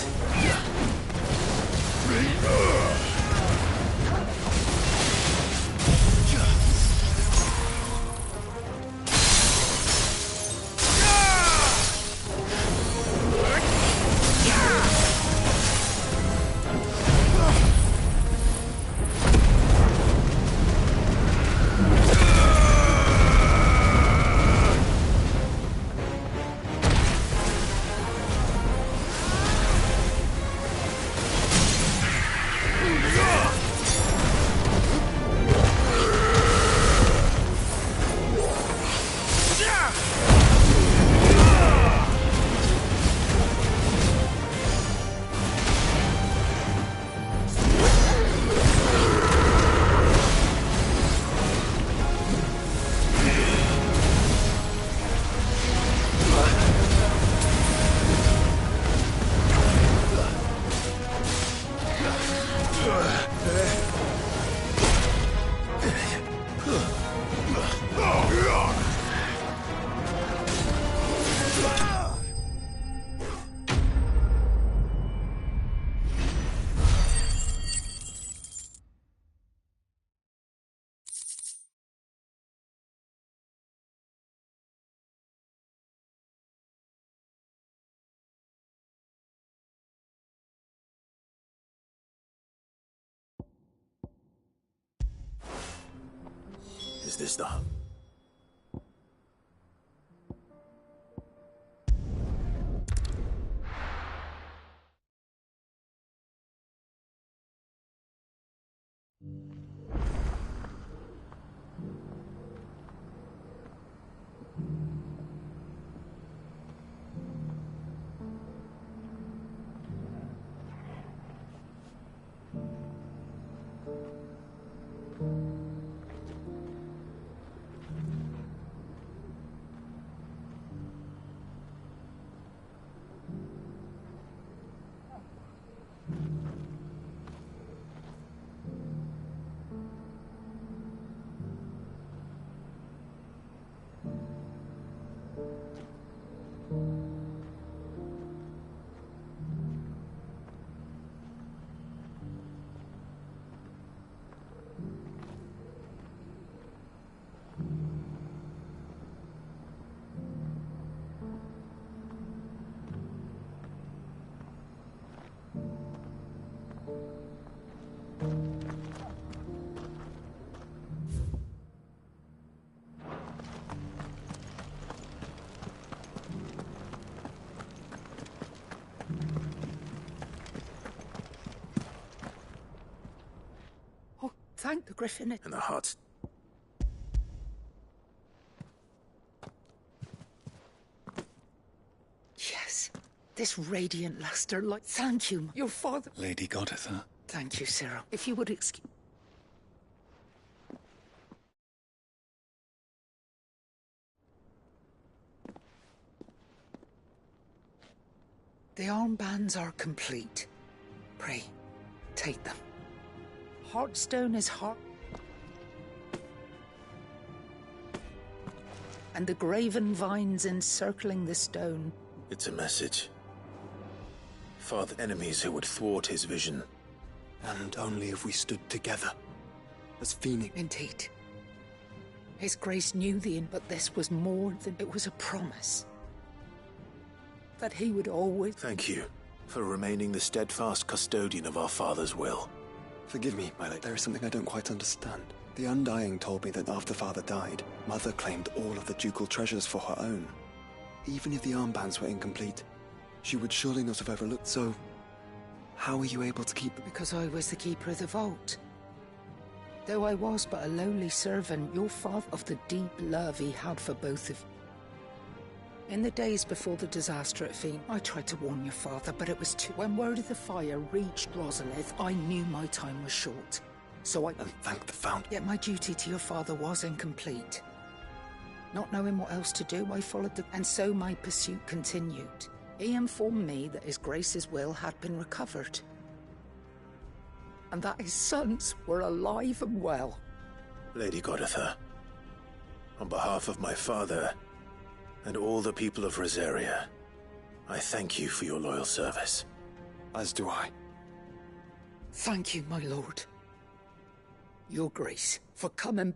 Is this the... Thank the Griffin. And the hearts. Yes. This radiant luster light. Thank you, your father. Lady Goditha. Thank you, Cyril. If you would excuse... The armbands are complete. Pray, take them. Heartstone is heart... And the graven vines encircling the stone. It's a message. Father, enemies who would thwart his vision. And only if we stood together. As Phoenix. Indeed. His Grace knew but this was more than... It was a promise. That he would always... Thank you for remaining the steadfast custodian of our father's will. Forgive me, my lord. There is something I don't quite understand. The Undying told me that after Father died, Mother claimed all of the ducal treasures for her own. Even if the armbands were incomplete, she would surely not have overlooked. So, how were you able to keep them? Because I was the keeper of the vault. Though I was but a lowly servant, your father of the deep love he had for both of you. In the days before the disaster at Phoenix, I tried to warn your father, but it was too... When word of the fire reached Rosalith, I knew my time was short. So I... And thank the Fountain. Yet my duty to your father was incomplete. Not knowing what else to do, I followed the... And so my pursuit continued. He informed me that his Grace's will had been recovered. And that his sons were alive and well. Lady Goditha, on behalf of my father... and all the people of Rosaria, I thank you for your loyal service. As do I. Thank you, my lord. Your grace, for coming...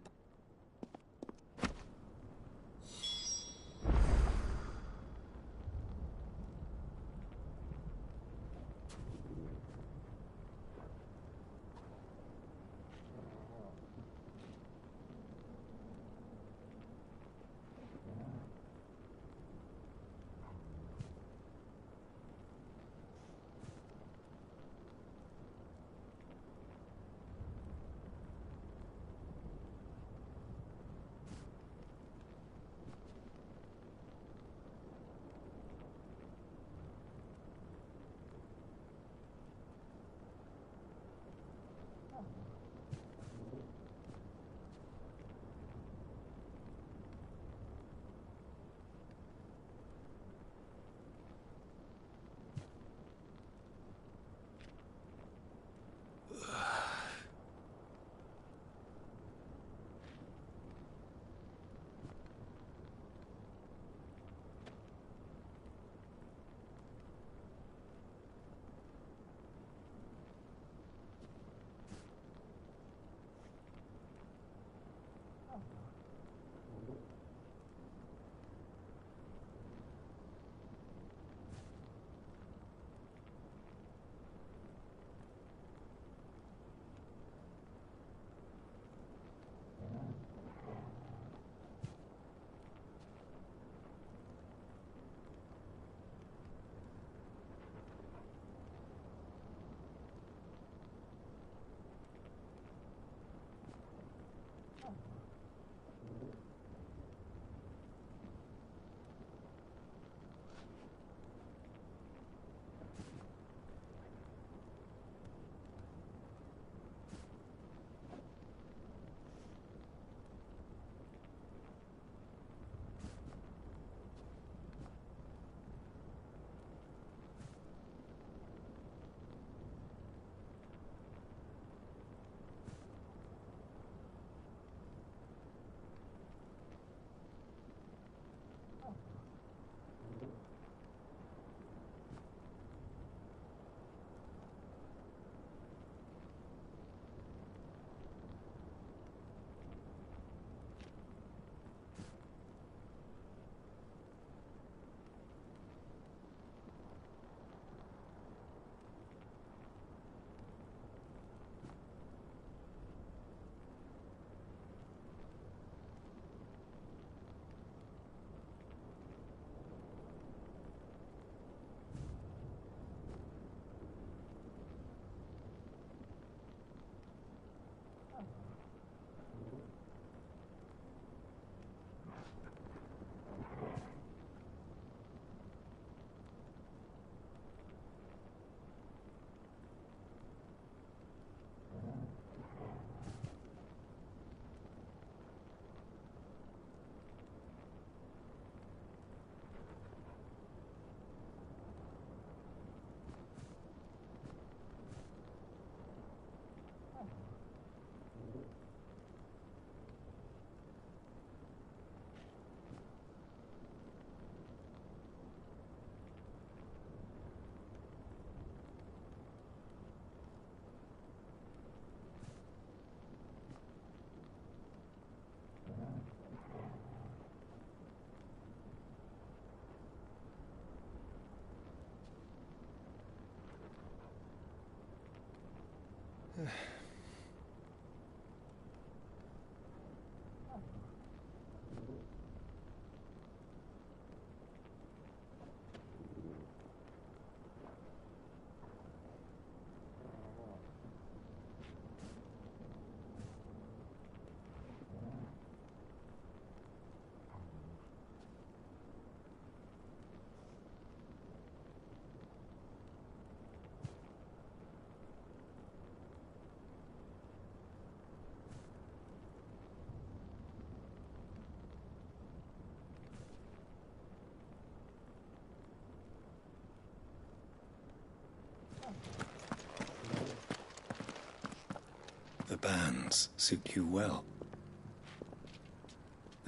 The bands suit you well.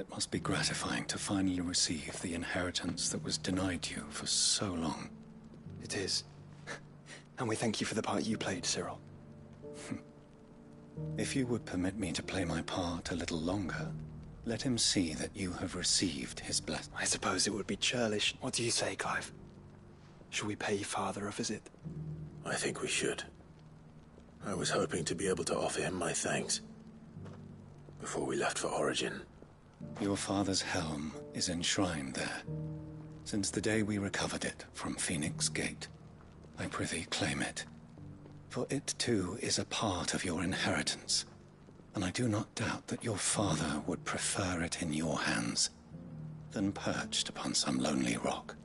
It must be gratifying to finally receive the inheritance that was denied you for so long. It is. And we thank you for the part you played, Cyril. If you would permit me to play my part a little longer, let him see that you have received his blessing. I suppose it would be churlish. What do you say, Clive? Shall we pay Father a visit? I think we should. I was hoping to be able to offer him my thanks before we left for Origin. Your father's helm is enshrined there. Since the day we recovered it from Phoenix Gate, I prithee claim it. For it too is a part of your inheritance, and I do not doubt that your father would prefer it in your hands than perched upon some lonely rock.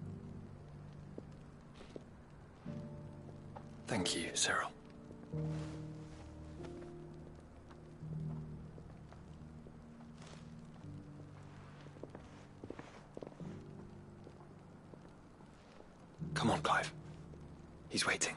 Thank you, Cyril. Come on, Clive. He's waiting.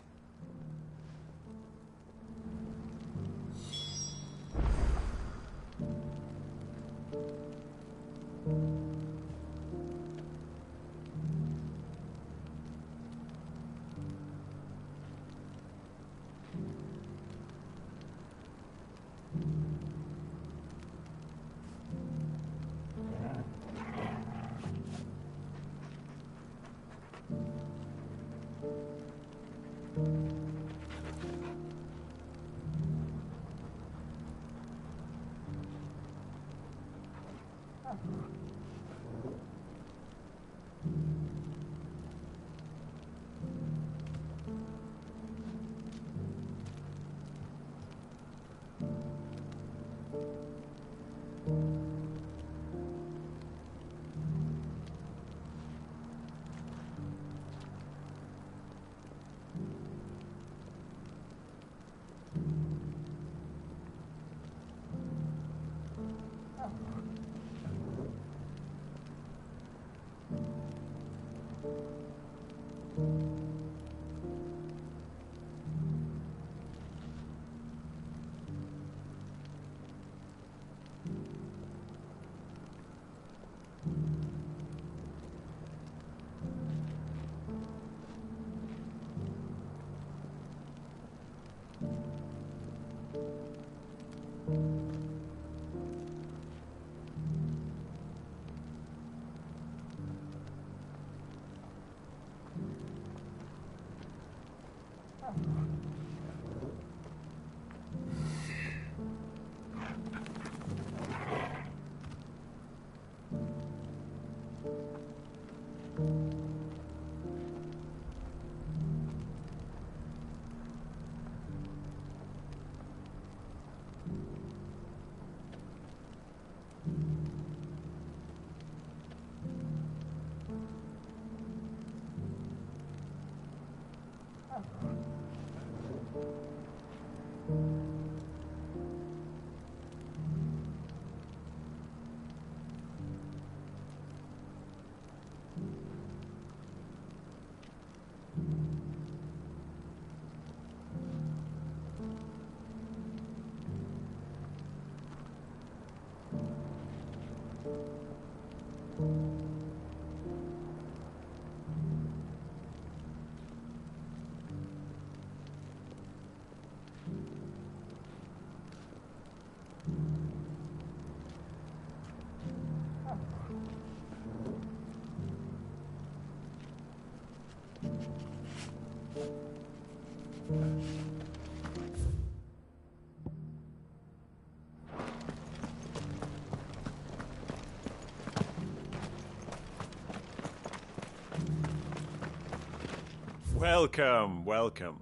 Welcome, welcome.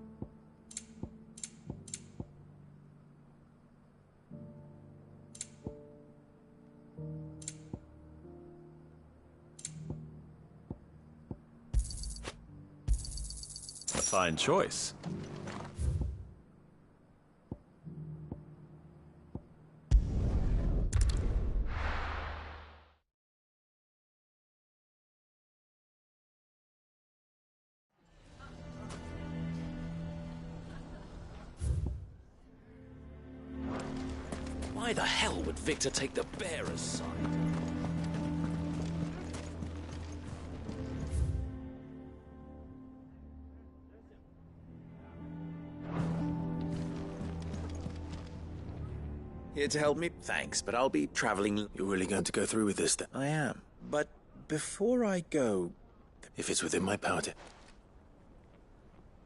A fine choice. Why the hell would Victor take the bearer's side? Here to help me? Thanks, but I'll be traveling. You're really going to go through with this then? I am. But before I go... If it's within my power to...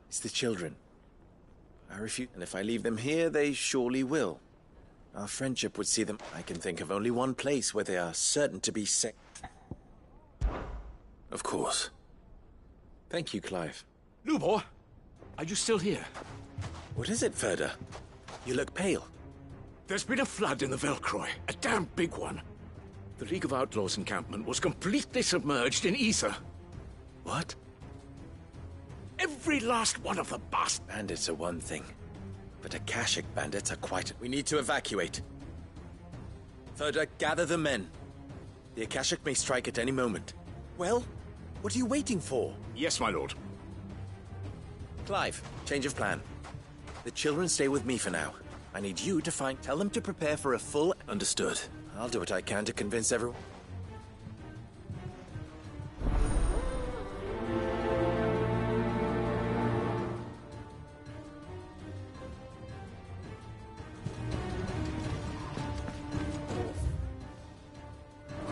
It's the children. I refuse. And if I leave them here, they surely will. Our friendship would see them... I can think of only one place where they are certain to be safe. Of course. Thank you, Clive. Lubor, are you still here? What is it, Ferda? You look pale. There's been a flood in the Velcroy, a damn big one. The League of Outlaws encampment was completely submerged in ether. What? Every last one of the bastards. Bandits are one thing, but Akashic bandits are quite... We need to evacuate. Ferda, gather the men. The Akashic may strike at any moment. Well, what are you waiting for? Yes, my lord. Clive, change of plan. The children stay with me for now. I need you to find... Tell them to prepare for a full... Understood. I'll do what I can to convince everyone.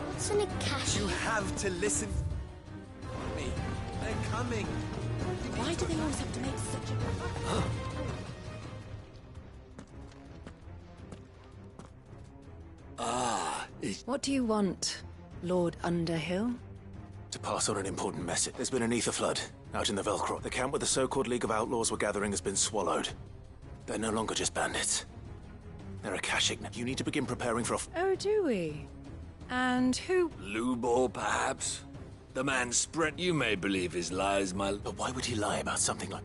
What's an Akashic? You have to listen to me. They're coming. Why do they always have to make such a... What do you want, Lord Underhill? To pass on an important message. There's been an ether flood out in the Velcro. The camp where the so-called League of Outlaws were gathering has been swallowed. They're no longer just bandits. They're Akashic. You need to begin preparing for a... Oh, do we? And who... Lubor, perhaps? The man spread... You may believe his lies, my... But why would he lie about something like...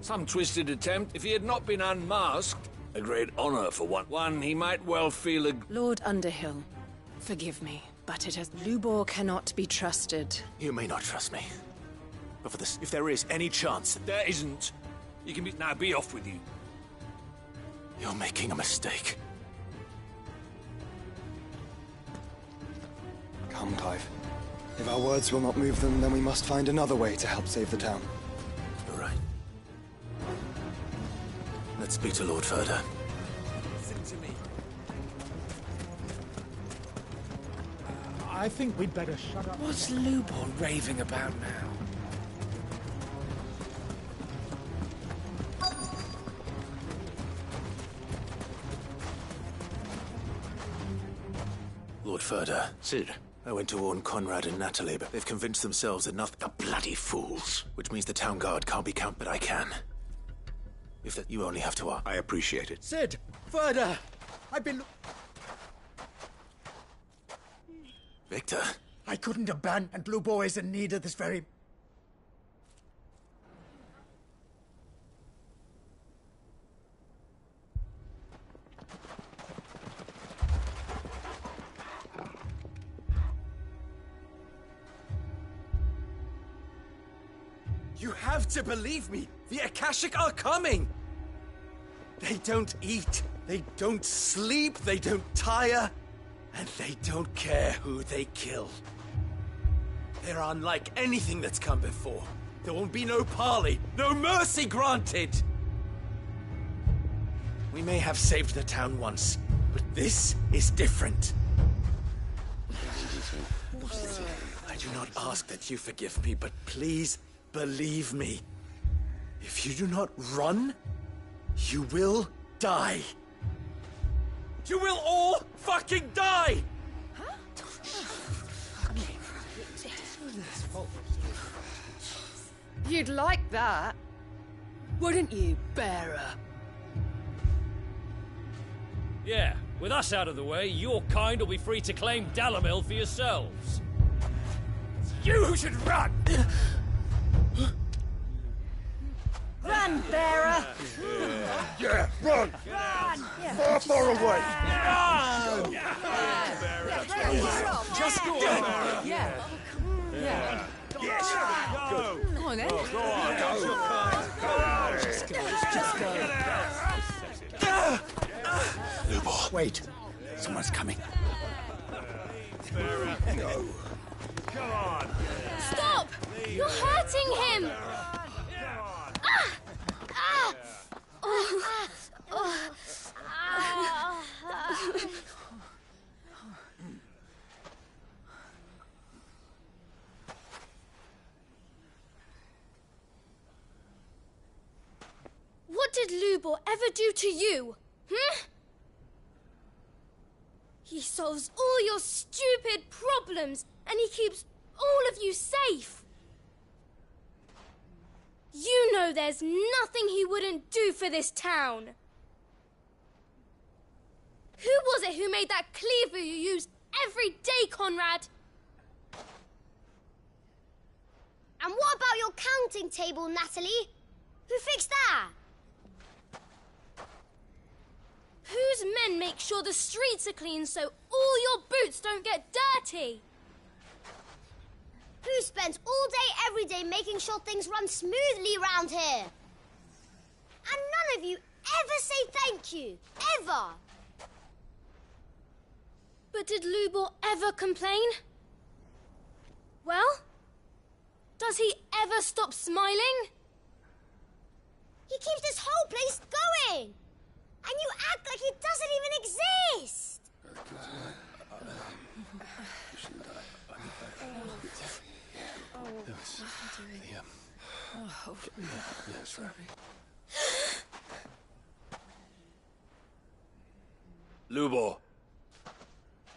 Some twisted attempt. If he had not been unmasked, a great honor for one he might well feel a... Lord Underhill, forgive me, but it has... Lubor cannot be trusted. You may not trust me. But for this, if there is any chance... There isn't. You can be... Now be off with you. You're making a mistake. Come, Clive. If our words will not move them, then we must find another way to help save the town. You're right. Let's speak to Lord Ferda. Listen to me. I think we'd better shut up. What's Lubor raving about now? Lord Ferda. Sid. I went to warn Conrad and Natalie, but they've convinced themselves that nothing... The bloody fools! Which means the town guard can't be count, but I can. If that... You only have to ask. I appreciate it. Sid! Ferda! I've been... Victor? I couldn't abandon, and Lubor is in need of this very... You have to believe me! The Akashic are coming! They don't eat, they don't sleep, they don't tire, and they don't care who they kill. They're unlike anything that's come before. There won't be no parley, no mercy granted! We may have saved the town once, but this is different. I do not ask that you forgive me, but please believe me. If you do not run, you will die. You will all fucking die! You'd like that, wouldn't you, bearer? Yeah, with us out of the way, your kind will be free to claim Dalamil for yourselves. It's you who should run! Run, bearer! Yeah, run! Run! Far, far away! Run! Just go on! Yeah. Yeah. Yes! Go. Come on, then. Go on! Go! Just go. Lubor. Wait. Someone's coming. No. Come on. Stop! You're hurting him! What did Lubor ever do to you? He solves all your stupid problems, and he keeps all of you safe. You know there's nothing he wouldn't do for this town. Who was it who made that cleaver you use every day, Conrad? And what about your counting table, Natalie? Who fixed that? Whose men make sure the streets are clean so all your boots don't get dirty? Who spends all day, every day making sure things run smoothly round here? And none of you ever say thank you. Ever. But did Lubor ever complain? Well, does he ever stop smiling? He keeps this whole place going. And you act like he doesn't even exist. Lubor,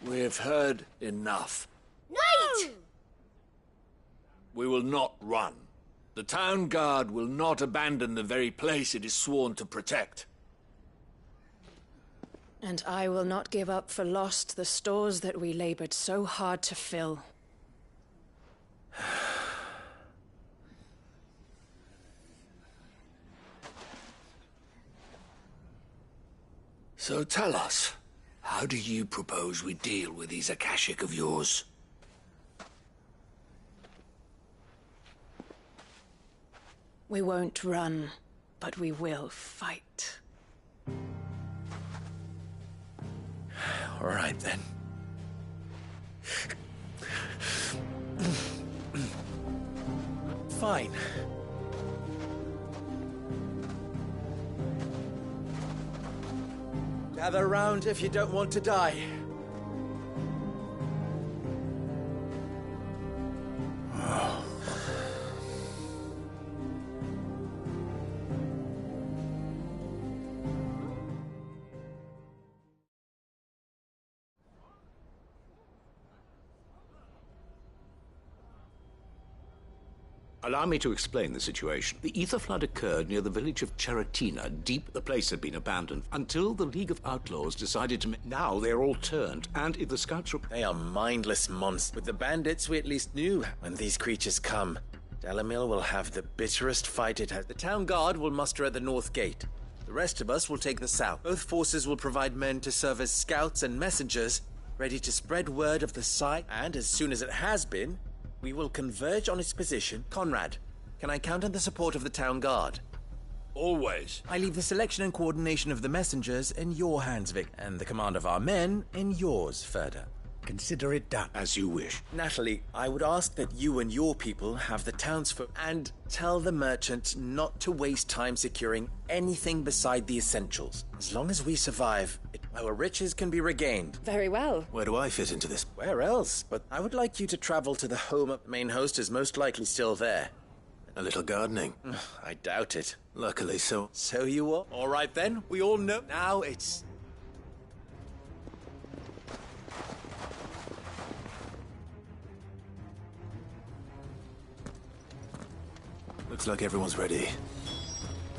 we've heard enough. Wait! We will not run. The town guard will not abandon the very place it is sworn to protect. And I will not give up for lost the stores that we labored so hard to fill. So tell us, how do you propose we deal with these Akashic of yours? We won't run, but we will fight. All right, then. Fine. Gather round if you don't want to die. Allow me to explain the situation. The ether flood occurred near the village of Cheratina. Deep, the place had been abandoned until the League of Outlaws decided to... Now they're all turned, and if the scouts... They are mindless monsters. With the bandits, we at least knew when these creatures come. Dalamil will have the bitterest fight it has. The town guard will muster at the north gate. The rest of us will take the south. Both forces will provide men to serve as scouts and messengers, ready to spread word of the site, and as soon as it has been, we will converge on its position. Conrad, can I count on the support of the town guard? Always. I leave the selection and coordination of the messengers in your hands, Vic, and the command of our men in yours, Ferda. Consider it done. As you wish. Natalie, I would ask that you and your people have the townsfolk and tell the merchant not to waste time securing anything beside the essentials. As long as we survive, our riches can be regained. Very well. Where do I fit into this? Where else? But I would like you to travel to the home of the main host is most likely still there. A little gardening? I doubt it. Luckily so. So you are? All right then, we all know. Now it's... Looks like everyone's ready.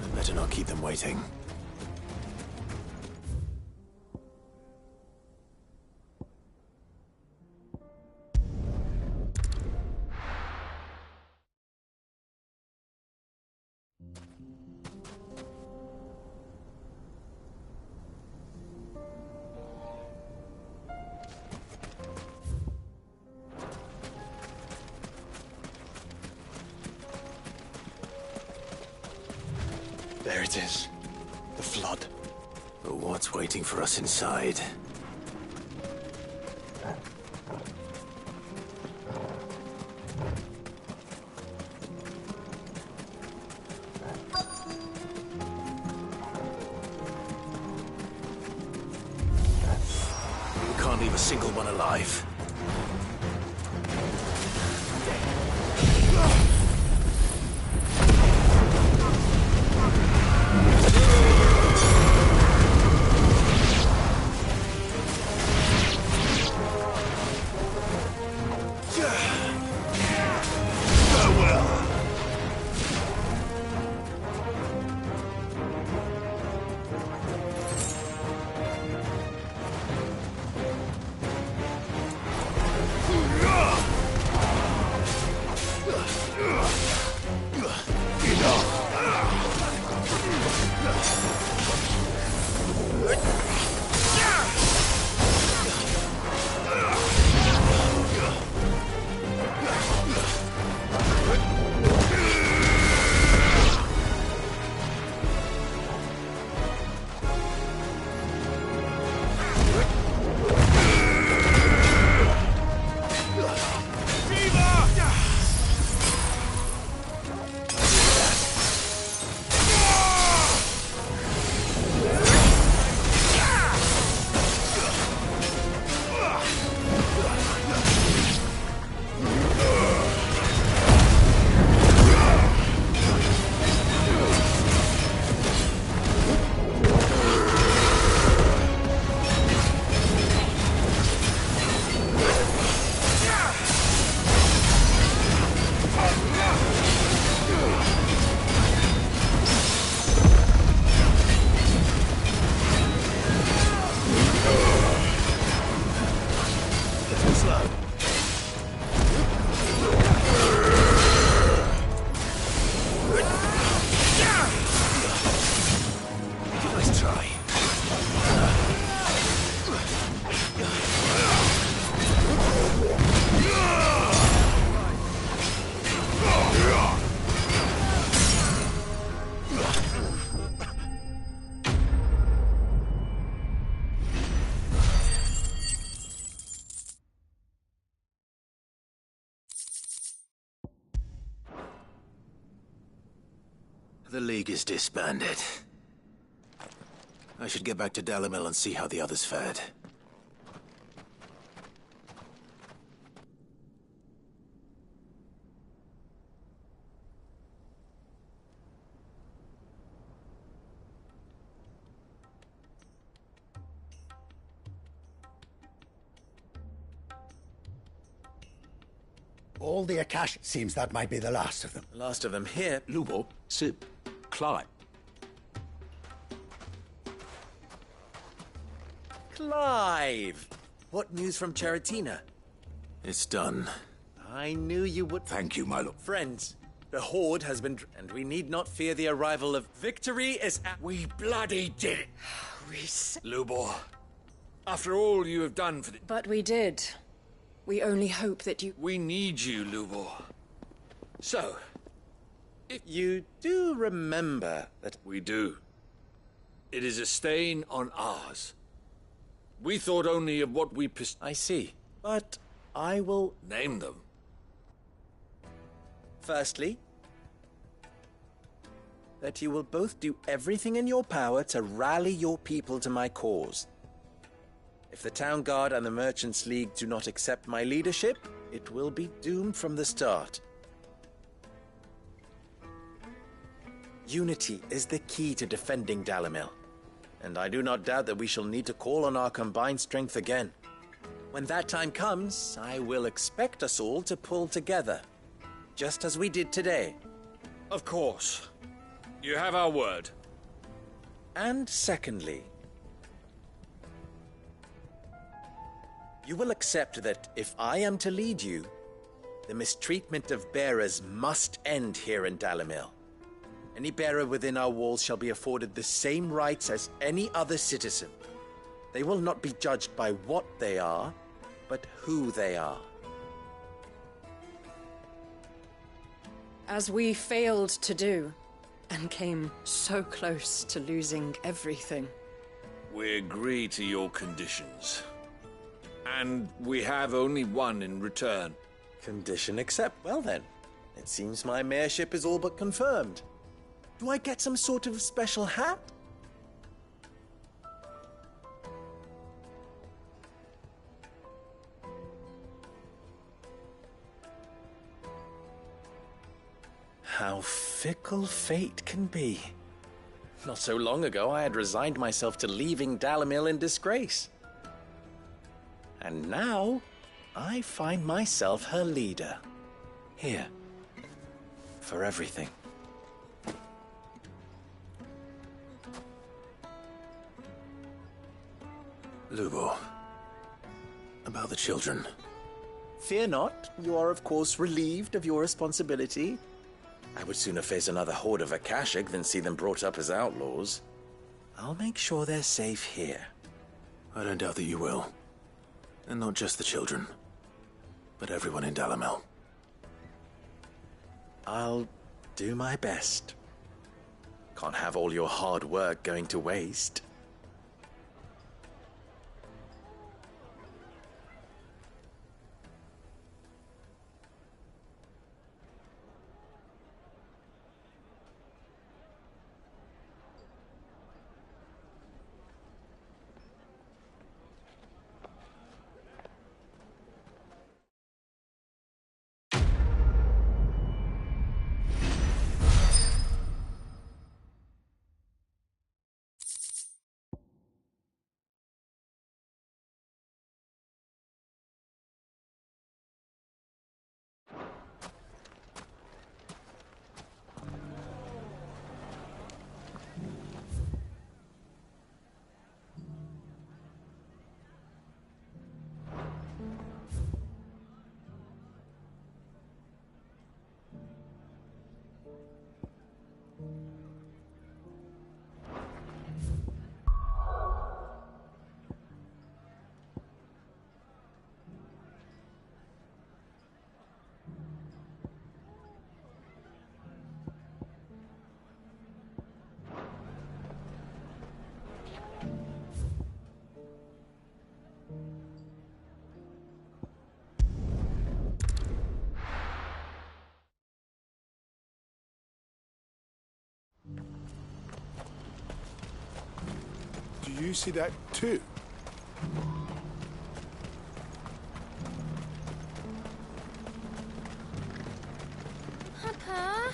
I'd better not keep them waiting. There it is. The flood. But what's waiting for us inside? We can't leave a single one alive. The League is disbanded. I should get back to Dalimil and see how the others fared. All the Akash, it seems that might be the last of them. Last of them here. Lubo, Sip, Clive. Clive! What news from Charatina? It's done. I knew you would. Thank you, my lord. Friends, the Horde has been... and we need not fear the arrival of... Victory is at... We bloody did it! Lubo, after all you have done for the... But we did. We only hope that you... We need you, Lubo. So, if you do remember that... We do. It is a stain on ours. We thought only of what we... I see. But I will... Name them. Firstly, that you will both do everything in your power to rally your people to my cause. If the Town Guard and the Merchants League do not accept my leadership, it will be doomed from the start. Unity is the key to defending Dalimil, and I do not doubt that we shall need to call on our combined strength again. When that time comes, I will expect us all to pull together, just as we did today. Of course. You have our word. And secondly, you will accept that if I am to lead you, the mistreatment of bearers must end here in Dalimil. Any bearer within our walls shall be afforded the same rights as any other citizen. They will not be judged by what they are, but who they are. As we failed to do, and came so close to losing everything. We agree to your conditions. And we have only one in return. Condition accept. Well then, it seems my mayorship is all but confirmed. Do I get some sort of special hat? How fickle fate can be. Not so long ago, I had resigned myself to leaving Dalimil in disgrace. And now, I find myself her leader. Here. For everything. Lubo, about the children. Fear not. You are, of course, relieved of your responsibility. I would sooner face another horde of Akashic than see them brought up as outlaws. I'll make sure they're safe here. I don't doubt that you will. And not just the children, but everyone in Dalimil. I'll do my best. Can't have all your hard work going to waste. You see that too? Papa?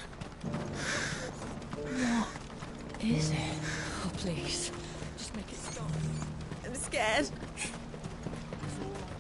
What is it? Oh, please. Just make it stop. I'm scared. It's all right.